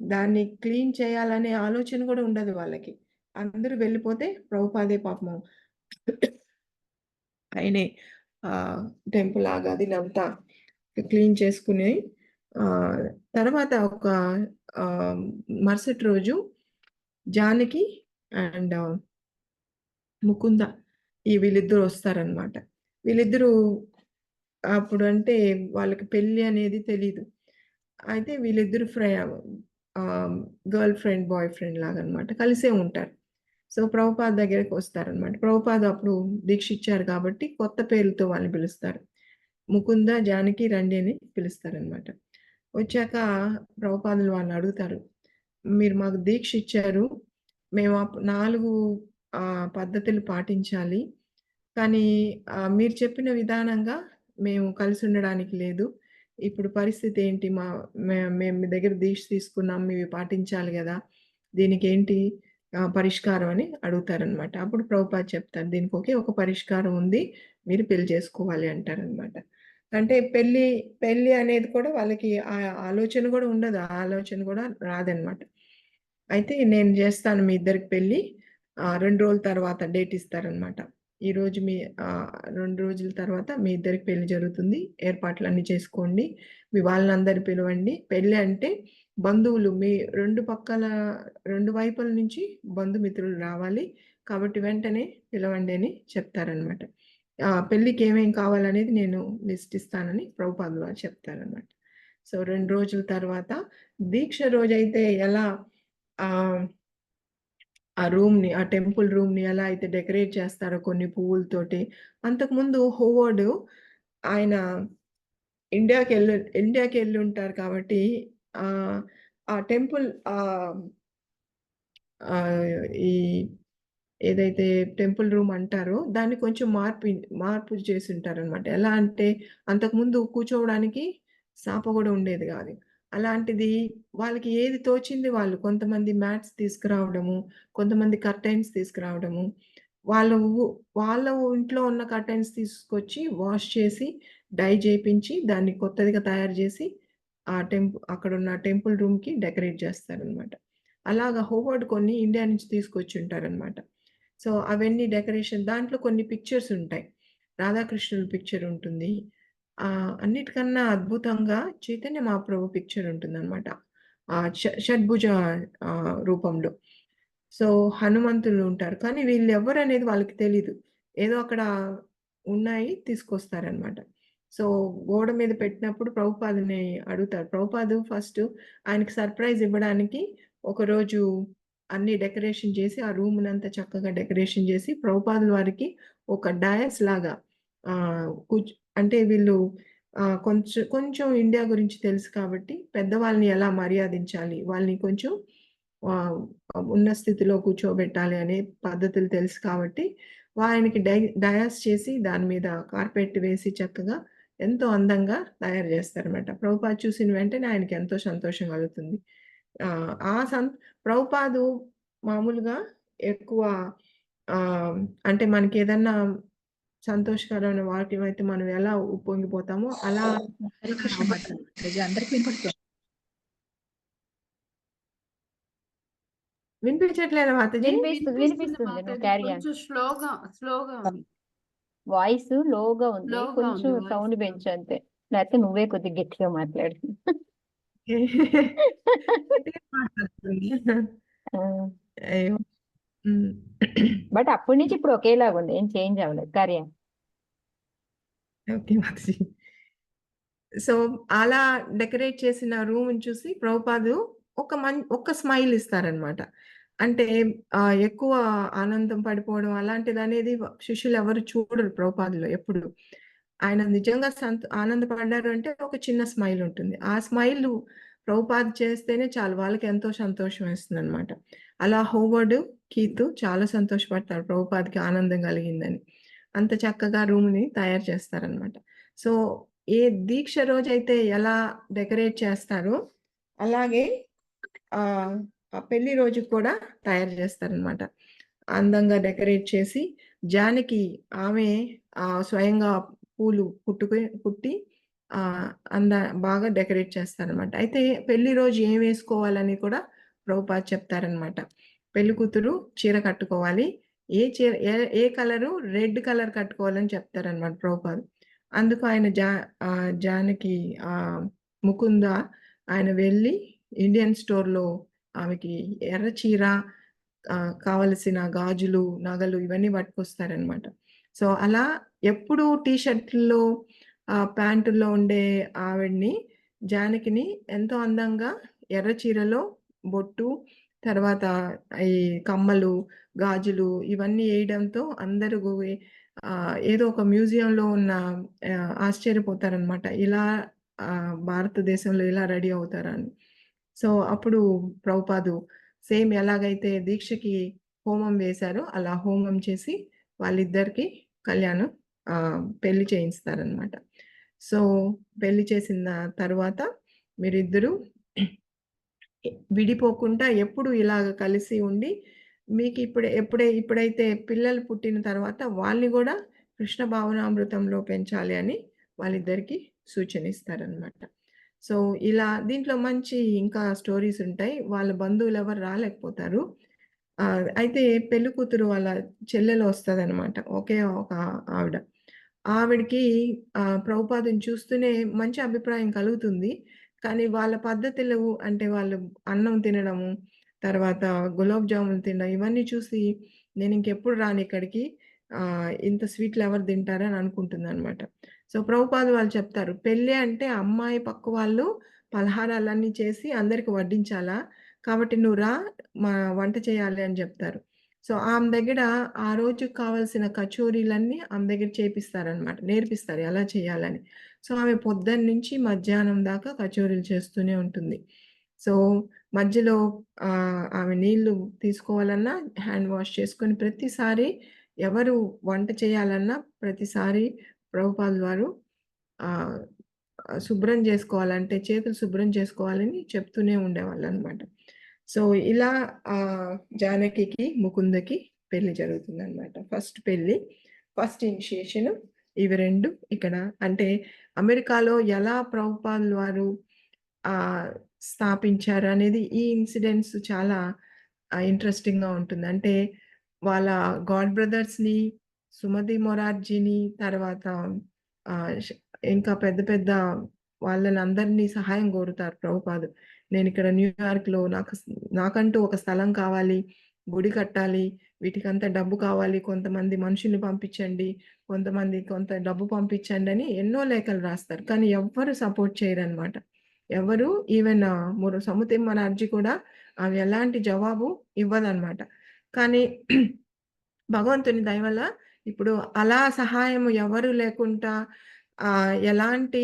Speaker 1: దాన్ని క్లీన్ చేయాలనే ఆలోచన గూడా ఉండదు వాళ్ళకి. అందరూ వెళ్ళిపోతే ప్రభుపాదే పాపం ఆయనే టెంపుల్ ఆ గదినంతా క్లీన్ చేసుకుని ఆహ్, తర్వాత ఆహ్, మరుసటి రోజు జానకి అండ్ ముకుంద వీళ్ళిద్దరూ వస్తారనమాట. వీళ్ళిద్దరూ అప్పుడంటే వాళ్ళకి పెళ్లి అనేది తెలీదు. అయితే వీళ్ళిద్దరు గర్ల్ ఫ్రెండ్, బాయ్ ఫ్రెండ్ లాగనమాట. కలిసే ఉంటారు. సో, ప్రభుపాద దగ్గరికొస్తారనమాట. ప్రభుపాద అప్పుడు దీక్ష ఇచ్చారు కాబట్టి కొత్త పేర్లతో వాళ్ళని పిలుస్తారు. ముకుంద, జానకి రండి అని పిలుస్తారనమాట. వచ్చాక ప్రభుపాదులు వాళ్ళనడుగుతారు. మీరు మాకు దీక్ష ఇచ్చారు. మేము 4 పద్ధతులు పాటించాలి. కానీ మీరు చెప్పిన విధానంగా మేము కలిసుండడానికి లేదు. ఇప్పుడు పరిస్థితి ఏంటి? మేము మీ దగ్గర దీక్ష తీసుకున్నాం. ఇవి పాటించాలి గదా! దీనికేంటి పరిష్కారం అని అడుగుతారనమాట. అప్పుడు ప్రభుపాద చెప్తారు. దీనికి ఒకే ఒక పరిష్కారం ఉంది. మీరు పెళ్లి చేసుకోవాలి అంటారనమాట. అంటే పెళ్లి అనేది కూడా వాళ్ళకి ఆలోచన గూడా ఉండదు. ఆ ఆలోచన గూడా రాదనమాట. అయితే నేను జేస్తాను మీ ఇద్దరికి పెళ్లి. 2 రోజుల తర్వాత డేట్ ఇస్తారనమాట. ఈరోజు 2 రోజుల తర్వాత మీ ఇద్దరికి పెళ్లి జరుగుతుంది. ఏర్పాట్లన్నీ చేసుకోండి. మీ వాళ్ళనందరిని పిలవండి. పెళ్లి అంటే బంధువులు మీ 2 వైపుల నుంచి బంధుమిత్రులు రావాలి. కాబట్టి వెంటనే పిలవండి అని చెప్తారనమాట. పెళ్ళికి ఏమేం కావాలనేది నేను లిస్ట్ ఇస్తానని ప్రభుపాదులు వారు చెప్తారనమాట. సో, 2 రోజుల తర్వాత దీక్ష రోజైతే ఎలా ఆహ్, ఆ టెంపుల్ రూమ్‌ని ఎలా అయితే డెకరేట్ చేస్తారో కొన్ని పువ్వులతోటి. అంతకుముందు హోవర్డ్ ఆయన ఇండియాకెళ్ళుంటారు కాబట్టి ఆహ్, ఆ టెంపుల్ ఈ ఏదైతే టెంపుల్ రూమ్ అంటారో దాన్ని కొంచెం మార్పు చేసుంటారనమాట. ఎలా అంటే అంతకుముందు కూర్చోవడానికి సాప గూడా ఉండేది గాదు. అలాంటిది వాళ్ళకి ఏది తోచింది వాళ్ళు కొంతమంది మ్యాట్స్ తీసుకురావడము, కొంతమంది కర్టెన్స్ తీసుకురావడము. వాళ్ళు వాళ్ళ ఇంట్లో ఉన్న కర్టెన్స్ తీసుకొచ్చి వాష్ చేసి, డై జేపించి దాన్ని కొత్తదిగా తయారు జేసి అక్కడున్న టెంపుల్ రూమ్‌కి డెకరేట్ జేస్తారనమాట. అలాగా హోవర్డ్ కొన్ని ఇండియా నుంచి తీసుకొచ్చుంటారనమాట. సో, అవన్నీ డెకరేషన్ దాంట్లో కొన్ని పిక్చర్స్ ఉంటాయి. రాధాకృష్ణుల పిక్చర్ ఉంటుంది. అన్నిటికన్నా అద్భుతంగా చైతన్య మహాప్రభు పిక్చర్ ఉంటుందనమాట. షడ్భుజ రూపంలో. సో, హనుమంతులు ఉంటారు. కానీ వీళ్ళెవ్వరనేది వాళ్ళకి తెలీదు. ఏదో అక్కడ ఉన్నాయి తీసుకొస్తారనమాట. సో, గోడ మీద పెట్టినప్పుడు ప్రభుపాదుని అడుగుతారు. ప్రభుపాదు ఫస్టు ఆయనకి సర్ప్రైజ్ ఇవ్వడానికి ఒకరోజు అన్ని డెకరేషన్ చేసి ఆ రూమ్‌నంతా చక్కగా డెకరేషన్ చేసి ప్రభుపాదుల వారికి ఒక డయాస్ లాగా అంటే వీళ్ళు కొంచెం ఇండియా గురించి తెలుసు కాబట్టి పెద్దవాళ్ళని ఎలా మర్యాదించాలి, వాళ్ళని కొంచెం ఆహ్, ఉన్న స్థితిలో కూర్చోబెట్టాలి అనే పద్ధతులు తెలుసు కాబట్టి ఆయనకి డయాస్ చేసి దాని మీద కార్పెట్ వేసి చక్కగా ఎంతో అందంగా తయారు చేస్తారన్నమాట. ప్రభుపాద చూసిన వెంటనే ఆయనకి ఎంతో సంతోషం కలుగుతుంది. ఆహ్, ఆ సం ప్రభుపాదు మామూలుగా ఎక్కువ ఆహ్, అంటే మనకేదన్నా సంతోషకరమైన వాక్యమైతే మనం ఎలా ఉప్పొంగిపోతామో అలా
Speaker 2: హరే కృష్ణ మాతాజీ, అందరికి వినపడుతుంది.
Speaker 1: వినిపించట్లేదా మాతాజీ?
Speaker 3: వినిపిస్తుంది. నువ్వు క్యారీ ఆన్.
Speaker 2: కొంచెం స్లోగా ఉంది.
Speaker 3: వాయిస్ లోగా ఉంది,
Speaker 2: లోగా
Speaker 3: కొంచెం
Speaker 2: ఉంది వాయిస్.
Speaker 3: సౌండ్ పెంచు అంతే. లేకపోతే నువ్వే కొద్దిగా గట్టిగా మాట్లాడు.
Speaker 1: గట్టిగా మాట్లాడుతుంది. అయ్యో!
Speaker 3: బట్ అప్పటి నుంచి ఇప్పుడు ఒకేలాగా ఉంది, ఏం చేంజ్ అవ్వలేదు. Carry on.
Speaker 1: Okay Mataji. So, అలా డెకరేట్ చేసిన రూమ్‌ని చూసి ప్రభుపాదు ఒక్క స్మైల్ ఇస్తారనమాట. అంటే ఎక్కువ ఆనందం పడిపోవడం అలాంటిదనేది శిష్యులెవరు చూడరు ప్రభుపాదులో ఎప్పుడు. ఆయన నిజంగా ఆనందపడ్డారు అంటే ఒక చిన్న స్మైల్ ఉంటుంది. ఆ స్మైలు ప్రభుపాద్ చేస్తేనే చాలు వాళ్ళకెంతో సంతోషం వేస్తుందనమాట. అలా హోవర్డ్, కీతు చాలా సంతోషపడతారు ప్రభుపాద్‌కి ఆనందం కలిగిందని. అంత చక్కగా రూమ్‌ని తయారు చేస్తారనమాట. సో, ఏ దీక్ష రోజైతే ఎలా డెకరేట్ చేస్తారో, అలాగే ఆ పెళ్లి రోజు కూడా తయారు చేస్తారనమాట. అందంగా డెకరేట్ చేసి, జానకి ఆమె స్వయంగా పూలు కుట్టి ఆహ్, అంద బాగా డెకరేట్ చేస్తారనమాట. అయితే పెళ్లి రోజు ఏం వేసుకోవాలని కూడా ప్రభుపాద్ చెప్తారనమాట. పెళ్లి కూతురు చీర కట్టుకోవాలి. ఏ కలరు రెడ్ కలర్ కట్టుకోవాలని చెప్తారనమాట ప్రభుపాద్. అందుకు ఆయన జానకి ముకుంద ఆయన వెళ్ళి ఇండియన్ స్టోర్‌లో ఆమెకి ఎర్ర చీర, కావలసిన గాజులు, నగలు ఇవన్నీ పట్టుకొస్తారనమాట. సో, అలా ఎప్పుడూ టీ షర్టుల్లో, ప్యాంటుల్లో ఉండే ఆవిడని, జానకిని ఎంతో అందంగా ఎర్ర చీరలో బొట్టు, తర్వాత ఈ కమ్మలు, గాజులు ఇవన్నీ ఏయడంతో అందరూ ఏదో ఒక మ్యూజియంలో ఉన్న ఆశ్చర్యపోతారనమాట. ఇలా భారతదేశంలో ఇలా రెడీ అవుతారా అని. సో, అప్పుడు ప్రభుపాదు సేమ్ ఎలాగైతే దీక్షకి హోమం వేశారో, అలా హోమం చేసి వాళ్ళిద్దరికీ కళ్యాణం పెళ్లి చేయిస్తారనమాట. సో, పెళ్లి చేసిన తరువాత మీరిద్దరూ విడిపోకుండా ఎప్పుడు ఇలాగ కలిసి ఉండి, ఇప్పుడైతే పిల్లలు పుట్టిన తర్వాత వాళ్ళని గూడా కృష్ణ భావనామృతంలో పెంచాలి అని వాళ్ళిద్దరికీ సూచన ఇస్తారనమాట. సో, ఇలా దీంట్లో మంచి ఇంకా స్టోరీస్ ఉంటాయి. వాళ్ళ బంధువులెవరు రాలేకపోతారు. అయితే పెళ్లి కూతురు వాళ్ళ చెల్లెలు వస్తదనమాట. ఒకే ఒక ఆవిడ. ఆవిడకి ప్రభుపాదుని చూస్తూనే మంచి అభిప్రాయం కలుగుతుంది. కానీ వాళ్ళ పద్ధతులు అంటే వాళ్ళు అన్నం తినడము, తర్వాత గులాబ్ జాములు తినడం ఇవన్నీ చూసి నేనింకెప్పుడు రానిక్కడికి. ఇంత స్వీట్‌లెవరు తింటారని అనుకుంటుందనమాట. సో, ప్రభుపాద వాళ్ళు చెప్తారు. పెళ్లి అంటే అమ్మాయి పక్క వాళ్ళు పలహారాలన్నీ చేసి అందరికి వడ్డించాలా? కాబట్టి నువ్వు రా వంట చేయాలి అని జెప్తారు. సో, ఆమె దగ్గర ఆ రోజుకి కావాల్సిన కచోరీలన్నీ ఆమె దగ్గర చేపిస్తారనమాట. నేర్పిస్తారు ఎలా చేయాలని. సో, ఆమె పొద్దున్నుంచి మధ్యాహ్నం దాకా కచోరీలు చేస్తూనే ఉంటుంది. సో, మధ్యలో ఆమె నీళ్ళు తీసుకోవాలన్నా హ్యాండ్ వాష్ చేసుకొని ప్రతిసారి ఎవరు వంట చేయాలన్నా ప్రతిసారి ప్రభుపాదుల వారు ఆహ్, శుభ్రం జేసుకోవాలంటే చేతులు శుభ్రం చేసుకోవాలని చెప్తూనే ఉండేవాళ్ళనమాట. సో, ఇలా జానకికి, ముకుందకి పెళ్లి జరుగుతుందనమాట. ఫస్ట్ పెళ్లి, ఫస్ట్ ఇనిషియేషన్ ఇవి 2 ఇక్కడ. అంటే అమెరికాలో ఎలా ప్రభుపాదుల వారు ఆహ్, స్థాపించారనేది ఈ ఇన్సిడెంట్స్ చాలా ఇంట్రెస్టింగ్‌గా ఉంటుంది. అంటే వాళ్ళ గాడ్ బ్రదర్స్‌ని, సుమతి మొరార్జీని తర్వాత ఆహ్, ష్ ఇంకా పెద్ద పెద్ద వాళ్ళనందరినీ సహాయం కోరుతారు ప్రభుపాదు. నేనిక్కడ న్యూయార్క్‌లో నాకంటూ ఒక స్థలం కావాలి, గుడి కట్టాలి, వీటికంతా డబ్బు కావాలి, కొంతమంది మనుషుల్ని పంపించండి, కొంత డబ్బు పంపించండని ఎన్నో లేఖలు రాస్తారు. కానీ ఎవ్వరు సపోర్ట్ చేయరనమాట. ఎవరు ఈవెన్ సుమతి మొరార్జీ కూడా అవి ఎలాంటి జవాబు ఇవ్వదనమాట. కానీ భగవంతుని దయ వల్ల ఇప్పుడు అలా సహాయం ఎవరు లేకుండా ఎలాంటి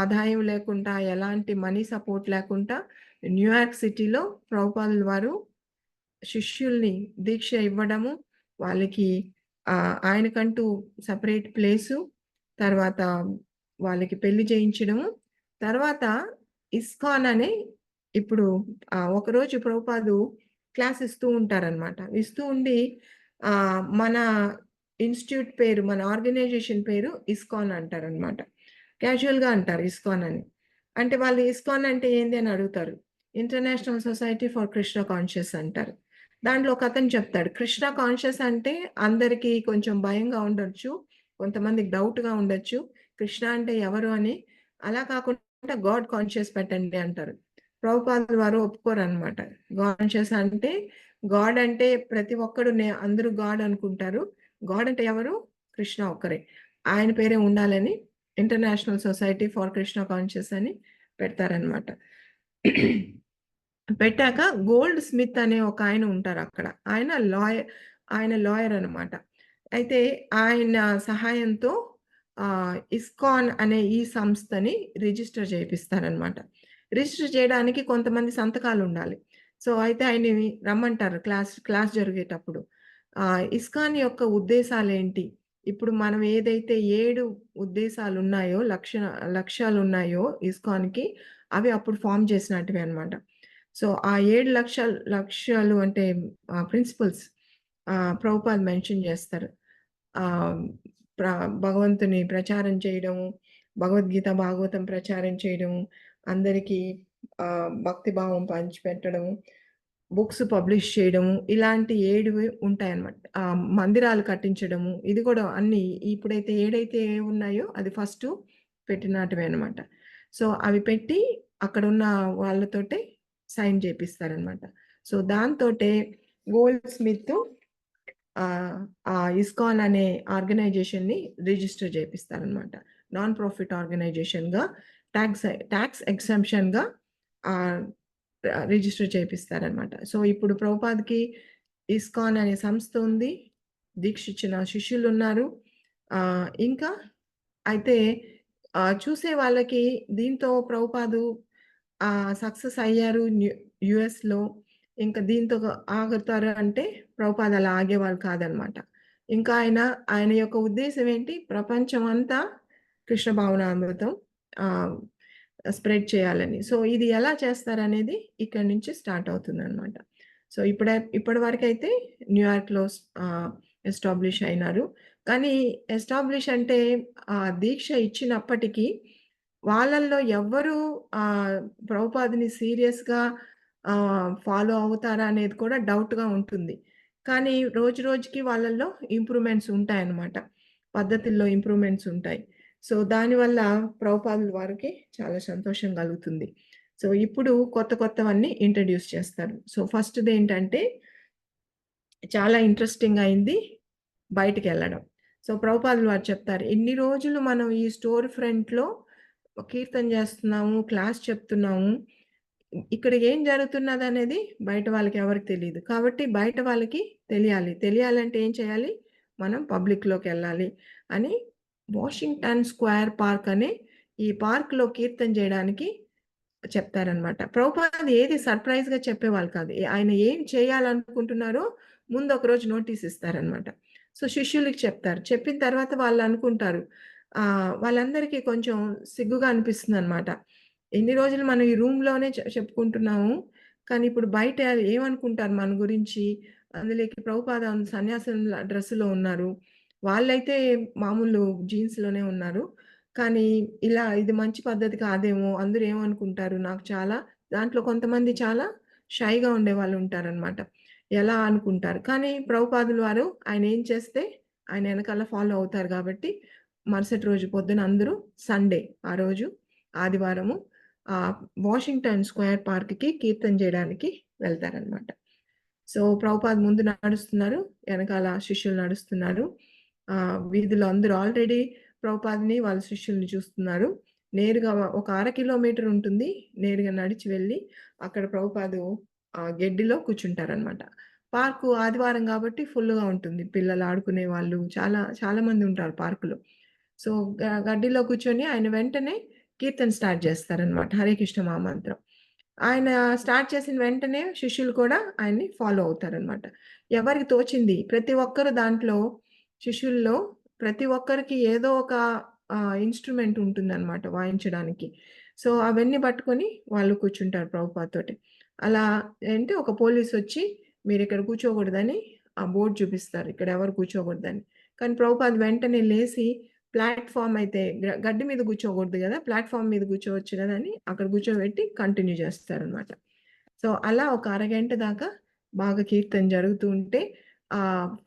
Speaker 1: ఆదాయం లేకుండా, ఎలాంటి మనీ సపోర్ట్ లేకుండా న్యూయార్క్ సిటీలో ప్రభుపాదుల వారు శిష్యుల్ని దీక్ష ఇవ్వడము, వాళ్ళకి ఆయనకంటూ సెపరేట్ ప్లేసు, తర్వాత వాళ్ళకి పెళ్లి చేయించడము, తర్వాత ఇస్కాన్ అనే ఇప్పుడు ఒకరోజు ప్రభుపాదు క్లాస్ ఇస్తూ ఉంటారనమాట. ఇస్తూ ఉండి మన ఇన్‌స్టిట్యూట్ పేరు, మన ఆర్గనైజేషన్ పేరు ఇస్కాన్ అంటారనమాట. క్యాజువల్‌గా అంటారు ఇస్కాన్ అని. అంటే వాళ్ళు ఇస్కాన్ అంటే ఏంది అని అడుగుతారు. International society for Krishna conscious అంటారు. దాంట్లో ఒకతను చెప్తాడు. కృష్ణ కాన్షియస్ అంటే అందరికీ కొంచెం భయంగా ఉండొచ్చు. కొంతమందికి డౌట్‌గా ఉండొచ్చు. కృష్ణ అంటే ఎవరు అని. అలా కాకుండా గాడ్ కాన్షియస్ పెట్టండి అంటారు. ప్రభుపాదుల వారు ఒప్పుకోరనమాట. కాన్షియస్ అంటే గాడ్ అంటే ప్రతి ఒక్కడు అందరూ గాడ్ అనుకుంటారు. గాడ్ అంటే ఎవరు? కృష్ణ ఒక్కరే. ఆయన పేరే ఉండాలని international society for Krishna conscious అని పెడతారనమాట. పెట్టాక గోల్డ్ స్మిత్ అనే ఒక ఆయన ఉంటారు అక్కడ. ఆయన లాయర్ అనమాట. అయితే ఆయన సహాయంతో ఇస్కాన్ అనే ఈ సంస్థని రిజిస్టర్ చేపిస్తారనమాట. రిజిస్టర్ చేయడానికి కొంతమంది సంతకాలు ఉండాలి. సో అయితే ఆయన్ని రమ్మంటారు క్లాస్ జరిగేటప్పుడు. ఇస్కాన్ యొక్క ఉద్దేశాలేంటి? ఇప్పుడు మనం ఏదైతే 7 ఉద్దేశాలున్నాయో, లక్ష్యాలున్నాయో ఇస్కాన్‌కి అవి అప్పుడు ఫార్మ్ చేసినటివే అనమాట. సో ఆ 7 లక్ష్యాలు అంటే ప్రిన్సిపల్స్ ప్రభుపాద్ మెన్షన్ చేస్తారు. భగవంతుని ప్రచారం చేయడము, భగవద్గీత, భాగవతం ప్రచారం చేయడము, అందరికీ భక్తి భావం పంచిపెట్టడము, బుక్స్ పబ్లిష్ చేయడము, ఇలాంటి 7 ఉంటాయన్నమాట. మందిరాలు కట్టించడము, ఇది కూడా అన్నీ ఇప్పుడైతే ఏడైతే ఉన్నాయో అది ఫస్టు పెట్టినటివే అనమాట. సో అవి పెట్టి అక్కడున్న వాళ్ళతోటే సైన్ చేపిస్తారనమాట. సో దాంతోటే గోల్డ్ స్మిత్ ఇస్కాన్ అనే ఆర్గనైజేషన్‌ని రిజిస్టర్ చేపిస్తారనమాట. నాన్ ప్రాఫిట్ ఆర్గనైజేషన్‌గా టాక్స్ ఎగ్జంప్షన్‌గా రిజిస్టర్ చేపిస్తారనమాట. సో ఇప్పుడు ప్రభుపాద్‌కి ఇస్కాన్ అనే సంస్థ ఉంది. దీక్షించిన శిష్యులున్నారు. ఇంకా అయితే చూసే వాళ్ళకి దీంతో ప్రభుపాదు సక్సెస్ అయ్యారు యూఎస్‌లో. ఇంకా దీంతో ఆగుతారు అంటే ప్రభుపాద్ అలా ఆగేవాళ్ళు కాదనమాట. ఇంకా ఆయన యొక్క ఉద్దేశ్యం ఏంటి? ప్రపంచమంతా కృష్ణ భావనామృతం స్ప్రెడ్ చేయాలని. సో ఇది ఎలా చేస్తారనేది ఇక్కడి నుంచి స్టార్ట్ అవుతుందనమాట. సో ఇప్పటి వరకైతే న్యూయార్క్‌లో ఎస్టాబ్లిష్ అయినారు. కానీ ఎస్టాబ్లిష్ అంటే దీక్ష ఇచ్చినప్పటికీ వాళ్ళల్లో ఎవ్వరు ప్రభుపాద్‌ని సీరియస్‌గా ఫాలో అవుతారా అనేది కూడా డౌట్‌గా ఉంటుంది. కానీ రోజు రోజుకి వాళ్ళల్లో ఇంప్రూవ్‌మెంట్స్ ఉంటాయన్నమాట. పద్ధతుల్లో ఇంప్రూవ్‌మెంట్స్ ఉంటాయి. సో దానివల్ల ప్రభుపాదుల వారికి చాలా సంతోషం కలుగుతుంది. సో ఇప్పుడు కొత్తవన్నీ ఇంట్రొడ్యూస్ చేస్తారు. సో ఫస్ట్‌దేంటంటే చాలా ఇంట్రెస్టింగ్ అయింది బయటికెళ్ళడం. సో ప్రభుపాదుల వారు చెప్తారు. ఇన్ని రోజులు మనం ఈ స్టోర్ ఫ్రంట్‌లో కీర్తన చేస్తున్నాము, క్లాస్ చెప్తున్నాము. ఇక్కడ ఏం జరుగుతున్నదనేది బయట వాళ్ళకి ఎవరికీ తెలీదు. కాబట్టి బయట వాళ్ళకి తెలియాలి. తెలియాలంటే ఏం చేయాలి? మనం పబ్లిక్‌లోకెళ్ళాలి అని వాషింగ్టన్ స్క్వేర్ పార్క్ అనే ఈ పార్క్‌లో కీర్తన చేయడానికి చెప్తారనమాట. ప్రభుపాద్ ఏది సర్ప్రైజ్‌గా చెప్పేవాళ్ళు కాదు. ఆయన ఏం చేయాలనుకుంటున్నారో ముందు ఒకరోజు నోటీస్ ఇస్తారనమాట. సో శిష్యులకి చెప్తారు. చెప్పిన తర్వాత వాళ్ళనుకుంటారు. వాళ్ళందరికీ కొంచెం సిగ్గుగా అనిపిస్తుందనమాట. ఎన్ని రోజులు మనం ఈ రూమ్‌లోనే చెప్పుకుంటున్నాము. కానీ ఇప్పుడు బయట ఏమనుకుంటారు మన గురించి? అందులోకి ప్రభుపాద సన్యాసం డ్రెస్‌లో ఉన్నారు. వాళ్ళైతే మామూలు జీన్స్‌లోనే ఉన్నారు. కానీ ఇది మంచి పద్ధతి కాదేమో! అందరూ ఏమనుకుంటారు? దాంట్లో కొంతమంది చాలా షైగా ఉండేవాళ్ళు ఉంటారనమాట. ఎలా అనుకుంటారు? కానీ ప్రభుపాదుల వారు ఆయన ఏం చేస్తే ఆయన ఎనకాల ఫాలో అవుతారు కాబట్టి మరుసటి రోజు పొద్దున అందరూ సండే ఆ రోజు ఆదివారము వాషింగ్టన్ స్క్వేర్ పార్క్‌కి కీర్తన చేయడానికి వెళ్తారనమాట. సో ప్రభుపాద్ ముందు నడుస్తున్నారు. ఎనకాల శిష్యులు నడుస్తున్నారు. వీధిలో అందరూ ఆల్రెడీ ప్రభుపాద్‌ని వాళ్ళ శిష్యుల్ని చూస్తున్నారు. నేరుగా ఒక అర కిలోమీటర్ ఉంటుంది. నేరుగా నడిచి వెళ్లి అక్కడ ప్రభుపాదు గెడ్డిలో కూర్చుంటారనమాట. పార్కు ఆదివారం కాబట్టి ఫుల్‌గా ఉంటుంది. పిల్లలు ఆడుకునే వాళ్ళు చాలా మంది ఉంటారు పార్కులో. సో, గడ్డిలో కూర్చొని ఆయన వెంటనే కీర్తన స్టార్ట్ చేస్తారనమాట. హరే కృష్ణ మహామంత్రం. ఆయన స్టార్ట్ చేసిన వెంటనే శిష్యులు కూడా ఆయన్ని ఫాలో అవుతారనమాట. ఎవరికి తోచింది ప్రతి ఒక్కరు దాంట్లో శిష్యుల్లో ప్రతి ఒక్కరికి ఏదో ఒక ఇన్‌స్ట్రుమెంట్ ఉంటుందనమాట వాయించడానికి. సో, అవన్నీ పట్టుకొని వాళ్ళు కూర్చుంటారు ప్రభుపాదతోటి. అలా అంటే ఒక పోలీసొచ్చి మీరిక్కడ కూర్చోకూడదని ఆ బోర్డ్ చూపిస్తారు. ఇక్కడ ఎవరు కూర్చోకూడదని. కానీ ప్రభుపాద్ వెంటనే లేసి ప్లాట్‌ఫార్మ్ అయితే గడ్డి మీద కూర్చోకూడదు గదా! ప్లాట్‌ఫార్మ్ మీద కూర్చోవచ్చు గదా! అని అక్కడ కూర్చోబెట్టి కంటిన్యూ చేస్తారనమాట. సో, అలా ఒక అరగంట దాకా బాగా కీర్తన జరుగుతూ ఉంటే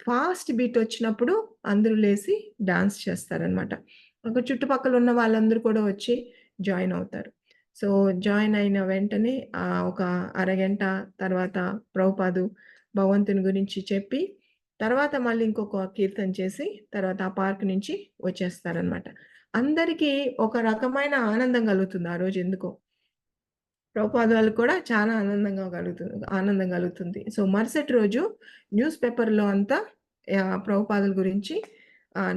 Speaker 1: ఫాస్ట్ బీట్ వచ్చినప్పుడు అందరూ లేసి డాన్స్ చేస్తారనమాట. అక్కడ చుట్టుపక్కల ఉన్న వాళ్ళందరూ కూడా వచ్చి జాయిన్ అవుతారు. సో, జాయిన్ అయిన వెంటనే ఒక అరగంట తర్వాత ప్రభుపాదు భగవంతుని గురించి చెప్పి, తర్వాత మళ్ళీ ఇంకొక కీర్తన చేసి, తర్వాత ఆ పార్క్ నుంచి వచ్చేస్తారనమాట. అందరికీ ఒక రకమైన ఆనందం కలుగుతుంది ఆ రోజు ఎందుకో. ప్రభుపాద వాళ్ళకి కూడా చాలా ఆనందం కలుగుతుంది. సో, మరుసటి రోజు న్యూస్ పేపర్‌లో అంతా ప్రభుపాదుల గురించి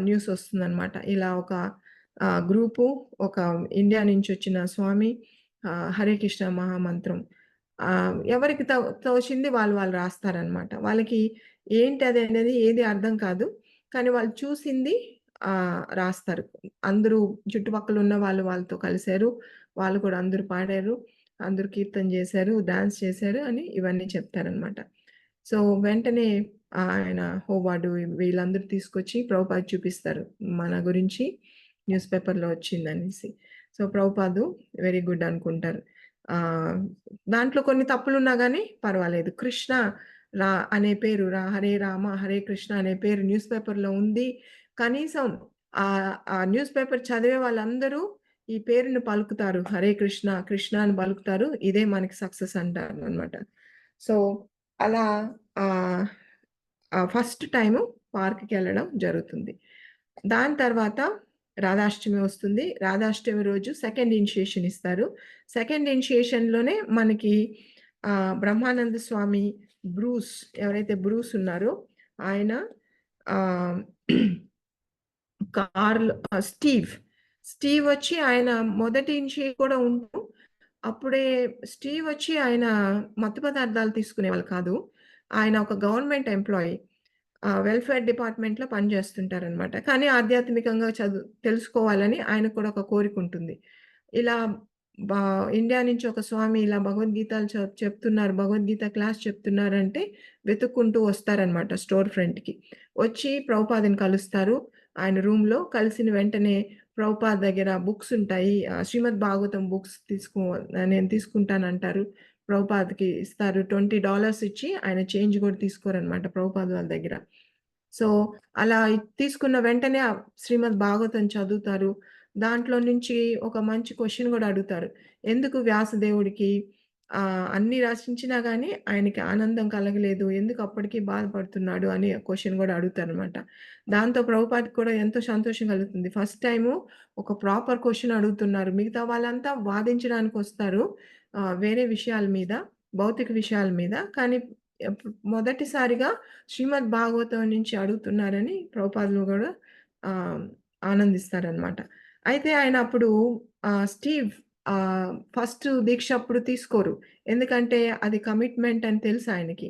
Speaker 1: న్యూస్ వస్తుందనమాట. ఇలా ఒక గ్రూపు ఒక ఇండియా నుంచి వచ్చిన స్వామి హరే కృష్ణ మహామంత్రం ఎవరికి తోచింది వాళ్ళు రాస్తారనమాట. వాళ్ళకి ఏంటి అది అనేది ఏది అర్థం కాదు. కానీ వాళ్ళు చూసింది రాస్తారు. అందరూ చుట్టుపక్కల ఉన్న వాళ్ళతో కలిసారు. వాళ్ళు కూడా అందరూ పాడారు. అందరూ కీర్తన చేశారు, డాన్స్ చేశారు అని ఇవన్నీ చెప్తారనమాట. సో, వెంటనే ఆయన హోవార్డ్ వీళ్ళందరూ తీసుకొచ్చి ప్రభుపాద్ చూపిస్తారు. మన గురించి న్యూస్ పేపర్‌లో వచ్చిందనేసి. సో, ప్రభుపాదు వెరీ గుడ్ అనుకుంటారు. దాంట్లో కొన్ని తప్పులున్నా గానీ పర్వాలేదు. కృష్ణ అనే పేరు హరే రామ, హరే కృష్ణ అనే పేరు న్యూస్ పేపర్‌లో ఉంది. కనీసం ఆ న్యూస్ పేపర్ చదివే వాళ్ళందరూ ఈ పేరుని పలుకుతారు. హరే కృష్ణ, కృష్ణ అని పలుకుతారు. ఇదే మనకి సక్సెస్ అంటారనమాట. సో, అలా ఆహ్, ఫస్ట్ టైము పార్క్‌కెళ్ళడం జరుగుతుంది. దాని తర్వాత రాధాష్టమి వస్తుంది. రాధాష్టమి రోజు సెకండ్ ఇనిషియేషన్ ఇస్తారు. సెకండ్ ఇనిషియేషన్‌లోనే మనకి బ్రహ్మానంద స్వామి ఎవరైతే బ్రూస్ ఉన్నారో ఆయన ఆహ్, స్టీవ్ వచ్చి ఆయన మొదటి ఇనిషియేట్ కూడా ఉంటూ అప్పుడే స్టీవ్ వచ్చి ఆయన మత్తు పదార్థాలు తీసుకునేవాళ్ళు కాదు. ఆయన ఒక గవర్నమెంట్ ఎంప్లాయీ. వెల్‌ఫేర్ డిపార్ట్‌మెంట్‌లో పనిచేస్తుంటారనమాట. కానీ ఆధ్యాత్మికంగా తెలుసుకోవాలని ఆయనకు కూడా ఒక కోరికుంటుంది. ఇలా బా ఇండియా నుంచి ఒక స్వామి ఇలా భగవద్గీతలు చెప్తున్నారు, భగవద్గీత క్లాస్ చెప్తున్నారంటే వెతుక్కుంటూ వస్తారనమాట స్టోర్ ఫ్రంట్‌కి. వచ్చి ప్రభుపాదని కలుస్తారు. ఆయన రూమ్‌లో కలిసిన వెంటనే ప్రభుపాద్ దగ్గర బుక్స్ ఉంటాయి. శ్రీమద్ భాగవతం బుక్స్ నేను తీసుకుంటానంటారు. ప్రభుపాద్‌కి ఇస్తారు. $20 ఇచ్చి ఆయన చేంజ్ కూడా తీసుకోరనమాట ప్రభుపాద్ వాళ్ళ దగ్గర. సో, అలా తీసుకున్న వెంటనే శ్రీమద్ భాగవతం చదువుతారు. దాంట్లో నుంచి ఒక మంచి క్వెషన్ గూడా అడుగుతారు. ఎందుకు వ్యాసదేవుడికి అన్నీ రచించినా గానీ ఆయనకి ఆనందం కలగలేదు. ఎందుకు అప్పటికి బాధపడుతున్నాడు అని క్వెషన్ గూడా అడుగుతారనమాట. దాంతో ప్రభుపాద్‌కి కూడా ఎంతో సంతోషం కలుగుతుంది. ఫస్ట్ టైము ఒక ప్రాపర్ క్వెషన్ అడుగుతున్నారు. మిగతా వాళ్ళంతా వాదించడానికొస్తారు. వేరే విషయాల మీద, భౌతిక విషయాల మీద. కానీ మొదటిసారిగా శ్రీమద్ భాగవతం నుంచి అడుగుతున్నారని ప్రభుపాదులు గూడా ఆహ్, ఆనందిస్తారనమాట. అయితే ఆయన అప్పుడు స్టీవ్ ఫస్ట్ దీక్ష అప్పుడు తీసుకోరు. ఎందుకంటే అది కమిట్మెంట్ అని తెలుసు ఆయనకి.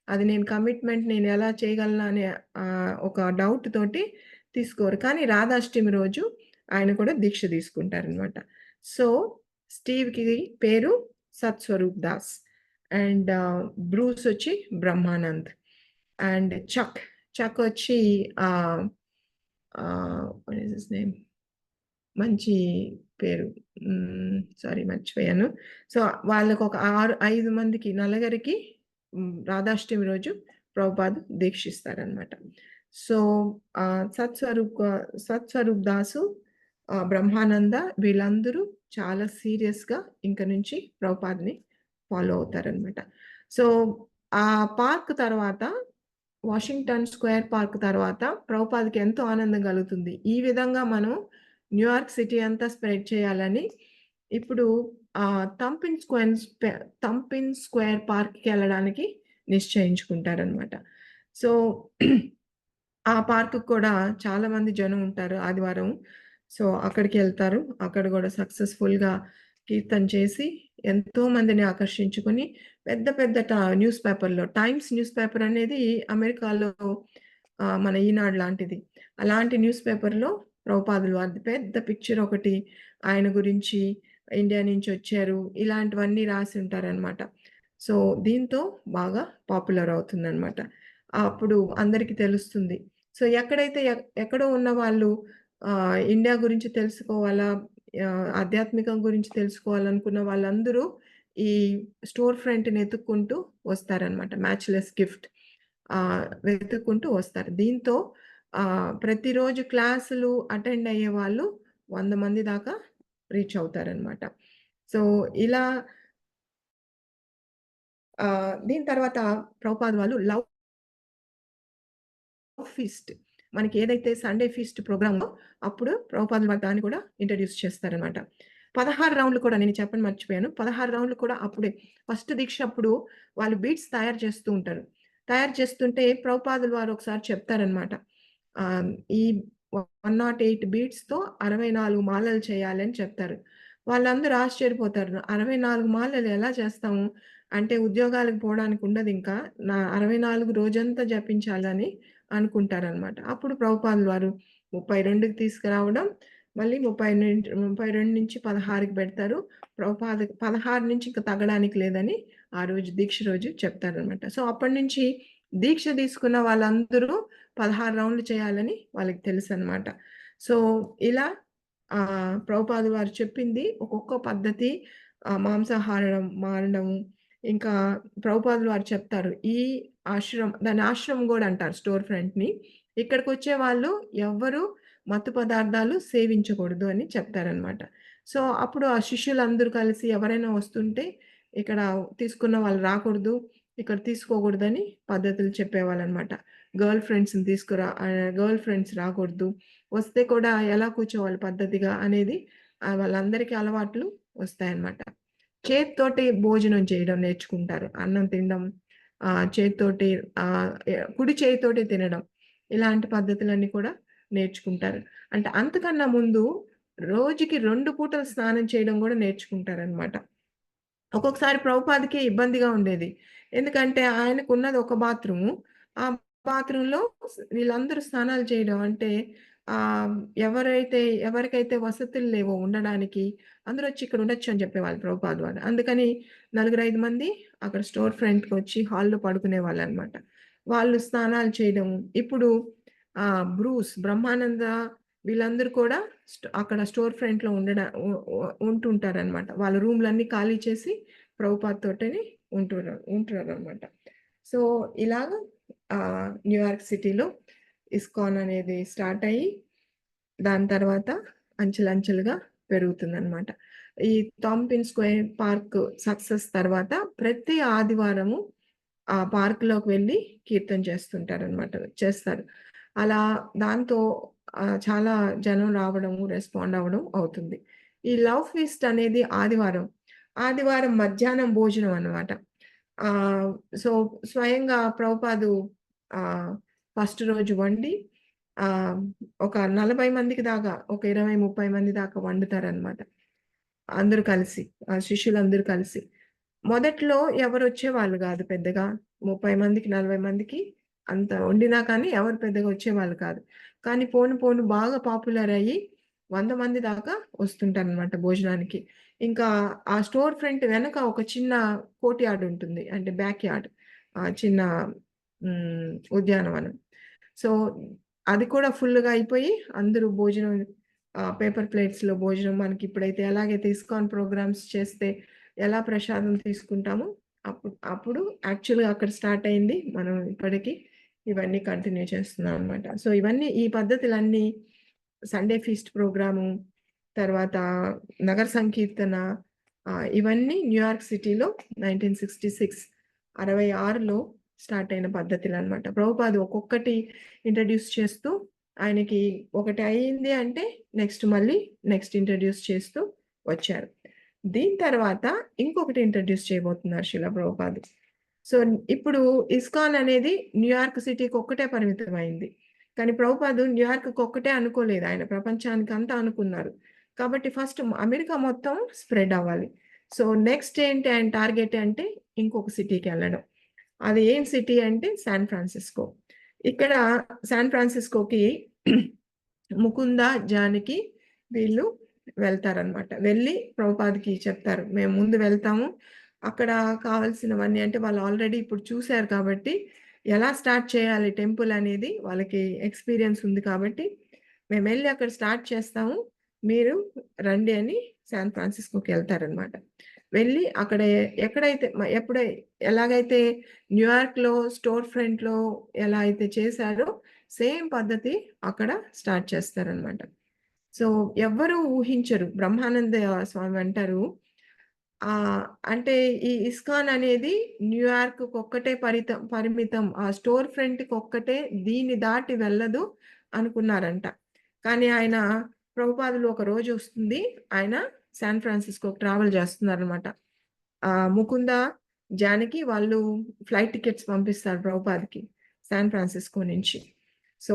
Speaker 1: అది నేను ఎలా చేయగలను అనే ఒక డౌట్ తోటి తీసుకోరు. కానీ రాధాష్టమి రోజు ఆయన కూడా దీక్ష తీసుకుంటారనమాట. సో, స్టీవ్‌కి పేరు సత్స్వరూప్ దాస్. అండ్ బ్రూస్ వచ్చి బ్రహ్మానంద్. అండ్ చక్ వచ్చి వాట్ ఈస్ హిస్ నేమ్? మంచి పేరు. సారీ మర్చిపోయాను. సో, వాళ్ళకొక 5 మందికి నలుగురికి రాధాష్టమి రోజు ప్రభుపాద్ దీక్షిస్తారనమాట. సో, సత్స్వరూప్ దాసు, బ్రహ్మానంద వీళ్ళందరూ చాలా సీరియస్‌గా ఇంక నుంచి ప్రభుపాద్‌ని ఫాలో అవుతారనమాట. సో, ఆ పార్క్ తర్వాత వాషింగ్టన్ స్క్వేర్ పార్క్ తర్వాత ప్రభుపాద్‌కి ఎంతో ఆనందం కలుగుతుంది. ఈ విధంగా మనం న్యూయార్క్ సిటీ అంతా స్ప్రెడ్ చేయాలని ఇప్పుడు థంపిన్ స్క్వేర్ పార్క్కి వెళ్ళడానికి నిశ్చయించుకుంటారనమాట. సో ఆ పార్క్ కూడా చాలా మంది జనం ఉంటారు ఆదివారం. సో అక్కడికి వెళ్తారు. అక్కడ కూడా సక్సెస్ఫుల్గా కీర్తన చేసి ఎంతో మందిని ఆకర్షించుకొని పెద్ద పెద్ద న్యూస్ పేపర్లో, టైమ్స్ న్యూస్ పేపర్ అనేది అమెరికాలో మన ఈనాడు లాంటిది. అలాంటి న్యూస్ పేపర్లో ప్రభుపాదులు వారిది పెద్ద పిక్చర్ ఒకటి, ఆయన గురించి, ఇండియా నుంచి వచ్చారు, ఇలాంటివన్నీ రాసి ఉంటారనమాట. సో దీంతో బాగా పాపులర్ అవుతుందన్నమాట. అప్పుడు అందరికీ తెలుస్తుంది. సో ఎక్కడైతే ఎక్కడో ఉన్న వాళ్ళు ఇండియా గురించి తెలుసుకోవాలా, ఆధ్యాత్మికం గురించి తెలుసుకోవాలనుకున్న వాళ్ళందరూ ఈ స్టోర్ ఫ్రంట్‌ని ఎతుక్కుంటూ వస్తారనమాట. మ్యాచ్‌లెస్ గిఫ్ట్ వెతుక్కుంటూ వస్తారు. దీంతో ప్రతిరోజు క్లాసులు అటెండ్ అయ్యేవాళ్ళు 100 మంది దాకా రీచ్ అవుతారనమాట. సో ఇలా దీని తర్వాత ప్రభుపాద వాళ్ళు లవ్ ఫీస్ట్, మనకి ఏదైతే సండే ఫీస్ట్ ప్రోగ్రామ్ ఉందో అప్పుడు ప్రభుపాదులు వారు దాన్ని కూడా ఇంట్రడ్యూస్ చేస్తారనమాట. 16 రౌండ్లు కూడా నేను చెప్పడం మర్చిపోయాను. 16 రౌండ్లు కూడా అప్పుడే ఫస్ట్ దీక్ష అప్పుడు వాళ్ళు బీట్స్ తయారు చేస్తూ ఉంటారు. తయారు చేస్తుంటే ప్రభుపాదులు వారు ఒకసారి చెప్తారనమాట. ఈ 108 బీట్స్‌తో 64 మాలలు చేయాలి అని చెప్తారు. వాళ్ళందరూ ఆశ్చర్యపోతారు. 64 మాలలు ఎలా చేస్తాము? అంటే ఉద్యోగాలకు పోవడానికి ఉండదింకా. 64 రోజంతా జపించాలని అనుకుంటారనమాట. అప్పుడు ప్రభుపాదులు వారు 32కి తీసుకురావడం, మళ్ళీ 32 నుంచి 16కి పెడతారు. ప్రభుపాద 16 నుంచి ఇంక తగ్గడానికి లేదని ఆ రోజు దీక్ష రోజు చెప్తారనమాట. సో అప్పటినుంచి దీక్ష తీసుకున్న వాళ్ళందరూ 16 రౌండ్లు చేయాలని వాళ్ళకి తెలుసనమాట. సో ఇలా ప్రభుపాదులు వారు చెప్పింది ఒక్కొక్క పద్ధతి, మాంసాహారం మానడము, ఇంకా ప్రభుపాదులు వారు చెప్తారు. ఈ దాన్ని ఆశ్రమం గూడా అంటారు స్టోర్ ఫ్రంట్‌ని. ఇక్కడికొచ్చే వాళ్ళు ఎవ్వరు మత్తు పదార్థాలు సేవించకూడదు అని చెప్తారనమాట. సో అప్పుడు ఆ శిష్యులందరూ కలిసి ఎవరైనా వస్తుంటే ఇక్కడ తీసుకున్న వాళ్ళు రాకూడదు, ఇక్కడ తీసుకోకూడదని పద్ధతులు చెప్పేవాళ్ళనమాట. గర్ల్ ఫ్రెండ్స్ రాకూడదు. వస్తే కూడా ఎలా కూర్చోవాలి పద్ధతిగా అనేది వాళ్ళందరికీ అలవాట్లు వస్తాయన్నమాట. చేత్తోటి భోజనం చేయడం నేర్చుకుంటారు. అన్నం తినడం, చేత్తోటి కుడి చేయితోటి తినడం, ఇలాంటి పద్ధతులన్నీ కూడా నేర్చుకుంటారు. అంటే అంతకన్నా ముందు రోజుకి 2 పూటలు స్నానం చేయడం గూడా నేర్చుకుంటారనమాట. ఒక్కొక్కసారి ప్రభుపాదకి ఇబ్బందిగా ఉండేది. ఎందుకంటే ఆయనకున్నది ఒక బాత్రూము. ఆ బాత్రూమ్‌లో వీళ్ళందరూ స్నానాలు చేయడం అంటే ఎవరికైతే వసతులు లేవో ఉండడానికి, అందరూ వచ్చి ఇక్కడ ఉండొచ్చు అని చెప్పేవాళ్ళు ప్రభుపాద వారు. అందుకని 4, 5 మంది అక్కడ స్టోర్ ఫ్రంట్‌కొచ్చి హాల్‌లో పడుకునేవాళ్ళనమాట. వాళ్ళు స్నానాలు చేయడం. ఇప్పుడు బ్రహ్మానంద వీళ్ళందరూ కూడా అక్కడ స్టోర్ ఫ్రంట్‌లో ఉంటుంటారనమాట. వాళ్ళ రూమ్‌లన్నీ ఖాళీ చేసి ప్రభుపాద తోటని ఉంటున్నారనమాట. సో ఇలాగ న్యూయార్క్ సిటీలో ఇస్కాన్ అనేది స్టార్ట్ అయ్యి, దాని తర్వాత అంచెలంచెలుగా పెరుగుతుందనమాట. ఈ థాంపిన్ స్క్వేర్ పార్క్ సక్సెస్ తర్వాత ప్రతి ఆదివారము ఆ పార్క్‌లోకి వెళ్లి కీర్తన చేస్తారు. అలా దాంతో చాలా జనం రావడము, రెస్పాండ్ అవ్వడం అవుతుంది. ఈ లవ్ ఫీస్ట్ అనేది ఆదివారం మధ్యాహ్నం భోజనం అన్నమాట. సో స్వయంగా ప్రభుపాదు ఫస్ట్ రోజు వండి ఒక 40 మందికి దాకా, ఒక 20, 30 మంది దాకా వండుతారనమాట. అందరూ కలిసి, శిష్యులందరూ కలిసి. మొదట్లో ఎవరొచ్చేవాళ్ళు గాదు పెద్దగా. 30 మందికి, 40 మందికి అంత వండినా కానీ ఎవరు పెద్దగా వచ్చేవాళ్ళు కాదు. కానీ పోను పోను బాగా పాపులర్ అయ్యి 100 మంది దాకా వస్తుంటారనమాట భోజనానికి. ఇంకా ఆ స్టోర్ ఫ్రంట్ వెనక ఒక చిన్న కోర్ట్‌యార్డ్ ఉంటుంది. అంటే బ్యాక్ యార్డ్. చిన్న ఉద్యానవనం. సో అది కూడా ఫుల్‌గా అయిపోయి అందరూ భోజనం పేపర్ ప్లేట్స్‌లో భోజనం మనకిప్పుడైతే ఎలాగైతే ఇస్కాన్ ప్రోగ్రామ్స్ చేస్తే ఎలా ప్రసాదం తీసుకుంటామో అప్పుడు యాక్చువల్‌గా అక్కడ స్టార్ట్ అయింది. మనం ఇప్పటికి ఇవన్నీ కంటిన్యూ చేస్తున్నాం అన్నమాట. సో ఇవన్నీ ఈ పద్ధతులన్నీ సండే ఫీస్ట్ ప్రోగ్రాము, తర్వాత నగర సంకీర్తన, ఇవన్నీ న్యూయార్క్ సిటీలో 1966లో స్టార్ట్ అయిన పద్ధతులన్నమాట. ప్రభుపాద ఒక్కొక్కటి ఇంట్రడ్యూస్ చేస్తూ ఆయనకి ఒకటి అయింది అంటే నెక్స్ట్ ఇంట్రడ్యూస్ చేస్తూ వచ్చారు. దీని తర్వాత ఇంకొకటి ఇంట్రడ్యూస్ చేయబోతున్నారు శిలా ప్రభుపాద్. సో ఇప్పుడు ఇస్కాన్ అనేది న్యూయార్క్ సిటీకి ఒక్కటే పరిమితం అయింది. కానీ ప్రభుపాద్ న్యూయార్క్‌కి ఒక్కటే అనుకోలేదు. ఆయన ప్రపంచానికి అంతా అనుకున్నారు. కాబట్టి ఫస్ట్ అమెరికా మొత్తం స్ప్రెడ్ అవ్వాలి. సో నెక్స్ట్ ఏంటి ఆయన టార్గెట్ అంటే ఇంకొక సిటీకి వెళ్ళడం. అది ఏం సిటీ అంటే శాన్ ఫ్రాన్సిస్కో. ఇక్కడ శాన్ ఫ్రాన్సిస్కోకి ముకుంద, జానకి వీళ్ళు వెళ్తారనమాట. వెళ్ళి ప్రభుపాద్‌కి చెప్తారు. మేము ముందు వెళ్తాము. అక్కడ కావాల్సినవన్నీ అంటే వాళ్ళు ఆల్రెడీ ఇప్పుడు చూసారు కాబట్టి ఎలా స్టార్ట్ చేయాలి టెంపుల్ అనేది వాళ్ళకి ఎక్స్‌పీరియన్స్ ఉంది కాబట్టి మేమెళ్లి అక్కడ స్టార్ట్ చేస్తాము. మీరు రండి అని శాన్ ఫ్రాన్సిస్కోకి వెళ్తారనమాట. వెళ్ళి అక్కడ ఎక్కడైతే ఎలాగైతే న్యూయార్క్‌లో స్టోర్ ఫ్రంట్‌లో ఎలా అయితే చేశారో సేమ్ పద్ధతి అక్కడ స్టార్ట్ చేస్తారనమాట. సో ఎవ్వరు ఊహించరు. బ్రహ్మానంద స్వామి అంటారు అంటే ఈ ఇస్కాన్ అనేది న్యూయార్క్‌కొక్కటే పరిమితం. ఆ స్టోర్ ఫ్రంట్‌కొక్కటే దీన్ని దాటి వెళ్ళదు అనుకున్నారంట. కానీ ఆయన ప్రభుపాదులు ఒక రోజు వస్తుంది. ఆయన శాన్ ఫ్రాన్సిస్కోకి ట్రావెల్ చేస్తున్నారనమాట. ముకుంద, జానకి వాళ్ళు ఫ్లైట్ టికెట్స్ పంపిస్తారు ప్రభుపాద్‌కి శాన్ ఫ్రాన్సిస్కో నుంచి. సో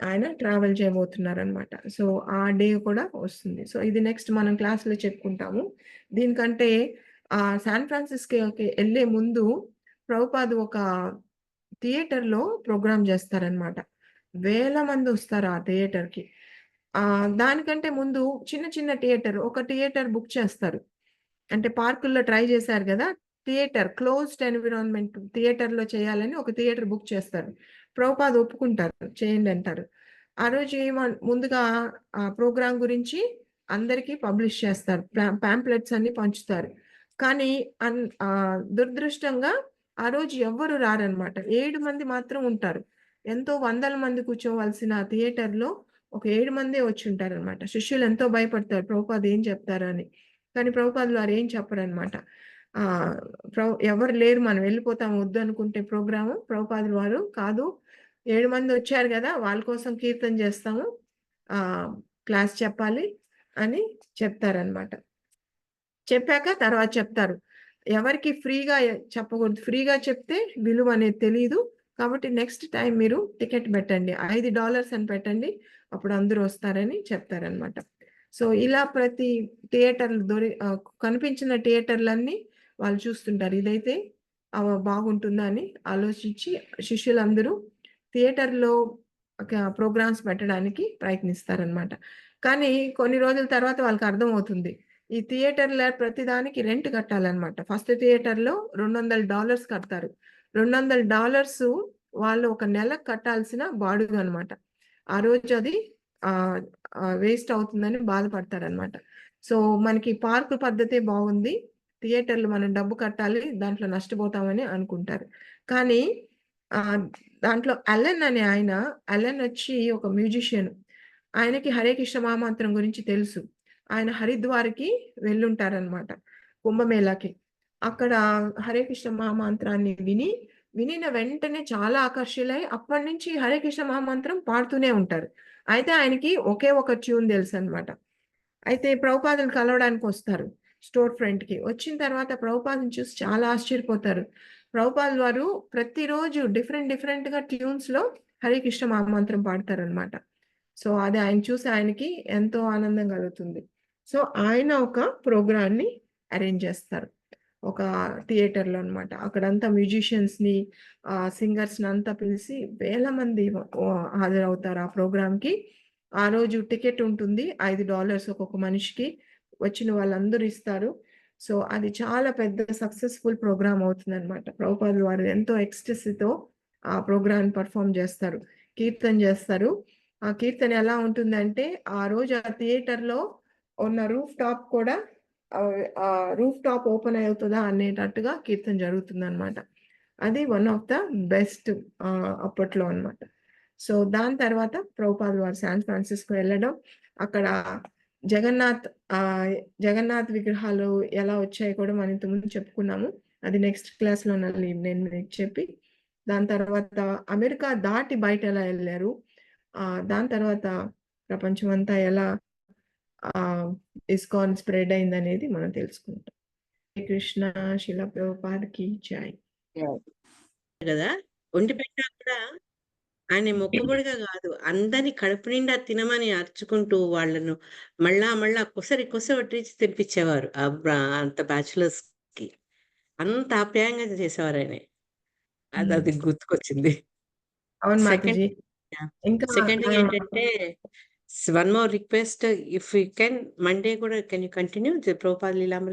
Speaker 1: ఆయన ట్రావెల్ చేయబోతున్నారనమాట. సో ఆ డే కూడా వస్తుంది. సో ఇది నెక్స్ట్ మనం క్లాస్‌లో చెప్పుకుంటాము. దీనికంటే శాన్ ఫ్రాన్సిస్కోకి ఎళ్ళే ముందు ప్రభుపాద్ ఒక థియేటర్‌లో ప్రోగ్రామ్ చేస్తారనమాట. వేల మంది వస్తారు ఆ థియేటర్‌కి. దానికంటే ముందు చిన్న చిన్న ఒక థియేటర్ బుక్ చేస్తారు. అంటే పార్కుల్లో ట్రై చేశారు గదా! థియేటర్ క్లోజ్డ్ ఎన్విరాన్మెంట్ థియేటర్‌లో చేయాలని ఒక థియేటర్ బుక్ చేస్తారు. ప్రభుపాద్ ఒప్పుకుంటారు. చేయండి అంటారు. ఆ రోజు ముందుగా ఆ ప్రోగ్రామ్ గురించి అందరికీ పబ్లిష్ చేస్తారు. పాంప్లెట్స్ అన్నీ పంచుతారు. కానీ దురదృష్టంగా ఆ రోజు ఎవ్వరు రారనమాట. 7 మంది మాత్రం ఉంటారు. ఎంతో వందల మంది కూర్చోవలసిన థియేటర్‌లో ఒక 7 మందే వచ్చుంటారనమాట. శిష్యులు ఎంతో భయపడతారు ప్రభుపాద్ ఏం చెప్తారా అని. కానీ ప్రభుపాదులు వారు ఏం చెప్పరనమాట. ఆహ్, ఎవరు లేరు మనం వెళ్ళిపోతాం వద్దు అనుకుంటే ప్రోగ్రాము ప్రభుపాదులు వారు కాదు 7 మంది వచ్చారు గదా! వాళ్ళ కోసం కీర్తన చేస్తాము. క్లాస్ చెప్పాలి అని చెప్తారనమాట. చెప్పాక తర్వాత చెప్తారు. ఎవరికీ ఫ్రీగా చెప్పకూడదు. ఫ్రీగా చెప్తే విలువ అనేది తెలీదు. కాబట్టి నెక్స్ట్ టైమ్ మీరు టికెట్ పెట్టండి. $5 అని పెట్టండి. అప్పుడు అందరూ వస్తారని చెప్తారనమాట. సో ఇలా ప్రతి థియేటర్‌లు కనిపించిన థియేటర్‌లన్నీ వాళ్ళు చూస్తుంటారు. ఇదైతే బాగుంటుందా అని ఆలోచించి శిష్యులందరూ థియేటర్‌లో ప్రోగ్రామ్స్ పెట్టడానికి ప్రయత్నిస్తారనమాట. కానీ కొన్ని రోజుల తర్వాత వాళ్ళకి అర్థమవుతుంది. ఈ థియేటర్‌ల ప్రతిదానికి రెంట్ కట్టాలనమాట. ఫస్ట్ థియేటర్‌లో $200 కడతారు. $200 వాళ్ళు ఒక నెలకు కట్టాల్సిన బాడుగనమాట. ఆ రోజు అది వేస్ట్ అవుతుందని బాధపడతారనమాట. సో, మనకి పార్క్ పద్ధతే బాగుంది. థియేటర్‌లు మనం డబ్బు కట్టాలి. దాంట్లో నష్టపోతామని అనుకుంటారు. కానీ ఆహ్, దాంట్లో అలెన్ వచ్చి ఒక మ్యూజిషియన్. ఆయనకి హరే కృష్ణ మహామంత్రం గురించి తెలుసు. ఆయన హరిద్వార్‌కి వెళ్ళుంటారనమాట. కుంభమేళాకి. అక్కడ హరే కృష్ణ మహామంత్రాన్ని వినిన వెంటనే చాలా ఆకర్షితులై అప్పటినుంచి హరే కృష్ణ మహామంత్రం పాడుతూనే ఉంటారు. అయితే ఆయనకి ఒకే ఒక ట్యూన్ తెలుసనమాట. అయితే ప్రభుపాదులు కలవడానికొస్తారు స్టోర్ ఫ్రంట్‌కి. వచ్చిన తర్వాత ప్రభుపాదుని చూసి చాలా ఆశ్చర్యపోతారు. ప్రభుపాదులు వారు ప్రతిరోజు డిఫరెంట్‌గా ట్యూన్స్‌లో హరే కృష్ణ మహామంత్రం పాడతారనమాట. సో, అది ఆయన చూసి ఆయనకి ఎంతో ఆనందం కలుగుతుంది. సో, ఆయన ఒక ప్రోగ్రామ్‌ని అరేంజ్ చేస్తారు. ఒక థియేటర్‌లో అన్నమాట. అక్కడంతా మ్యూజిషియన్స్‌ని సింగర్స్‌నంతా పిలిసి వేల మంది హాజరవుతారు ఆ ప్రోగ్రామ్‌కి. ఆ రోజు టికెట్ ఉంటుంది. $5 ఒక్కొక్క మనిషికి. వచ్చిన వాళ్ళందరూ ఇస్తారు. సో, అది చాలా పెద్ద సక్సెస్‌ఫుల్ ప్రోగ్రామ్ అవుతుందన్నమాట. ప్రభుపాదులు వారు ఎంతో ఎక్స్‌టసీ‌తో ఆ ప్రోగ్రామ్‌ని పెర్ఫార్మ్ చేస్తారు. కీర్తన చేస్తారు. ఆ కీర్తన ఎలా ఉంటుందంటే, ఆ రోజు ఆ థియేటర్‌లో ఉన్న రూఫ్ టాప్ ఓపెన్ అవుతదా అనేటట్టుగా కీర్తన జరుగుతుందనమాట. అది వన్ ఆఫ్ ద బెస్ట్ అప్పట్లో అన్నమాట. సో, దాని తర్వాత ప్రభుపాదులు వారు శాన్ ఫ్రాన్సిస్కో వెళ్ళడం, అక్కడ జగన్నాథ్ జగన్నాథ్ విగ్రహాలు ఎలా వచ్చాయో కూడా మనం ఇంతకుముందు చెప్పుకున్నాము. అది నెక్స్ట్ క్లాస్‌లో నేను మీకు చెప్పి, దాని తర్వాత అమెరికా దాటి బయట ఎలా ఎళ్లారు, దాని తర్వాత ప్రపంచమంతా ఎలా ఇస్కాన్ స్ప్రెడ్ అయిందనేది మనం తెలుసుకుంటాం. హరే కృష్ణ. శిలా ప్రభుపాదకి జై.
Speaker 4: కదా ఒంటిపెట్ట కూడా ఆయన మొక్కుబడిగా కాదు, అందరినీ కడుపు నిండా తినమని అరుచుకుంటూ వాళ్ళను మళ్ళా కొసరి కొసరి తినిపించేవారు. అంత బ్యాచులర్స్ కి అంత ఆప్యాయంగా చేసేవారు ఆయన. అది గుర్తుకొచ్చింది.
Speaker 1: అవును
Speaker 4: సెకండ్
Speaker 1: మాతాజీ. ఇంకా
Speaker 4: సెకండ్ థింగ్
Speaker 1: మనం
Speaker 4: ఏంటంటే, one more request, if you can Monday కూడా కెన్ యూ కంటిన్యూ ప్రభుపాద లీలామృత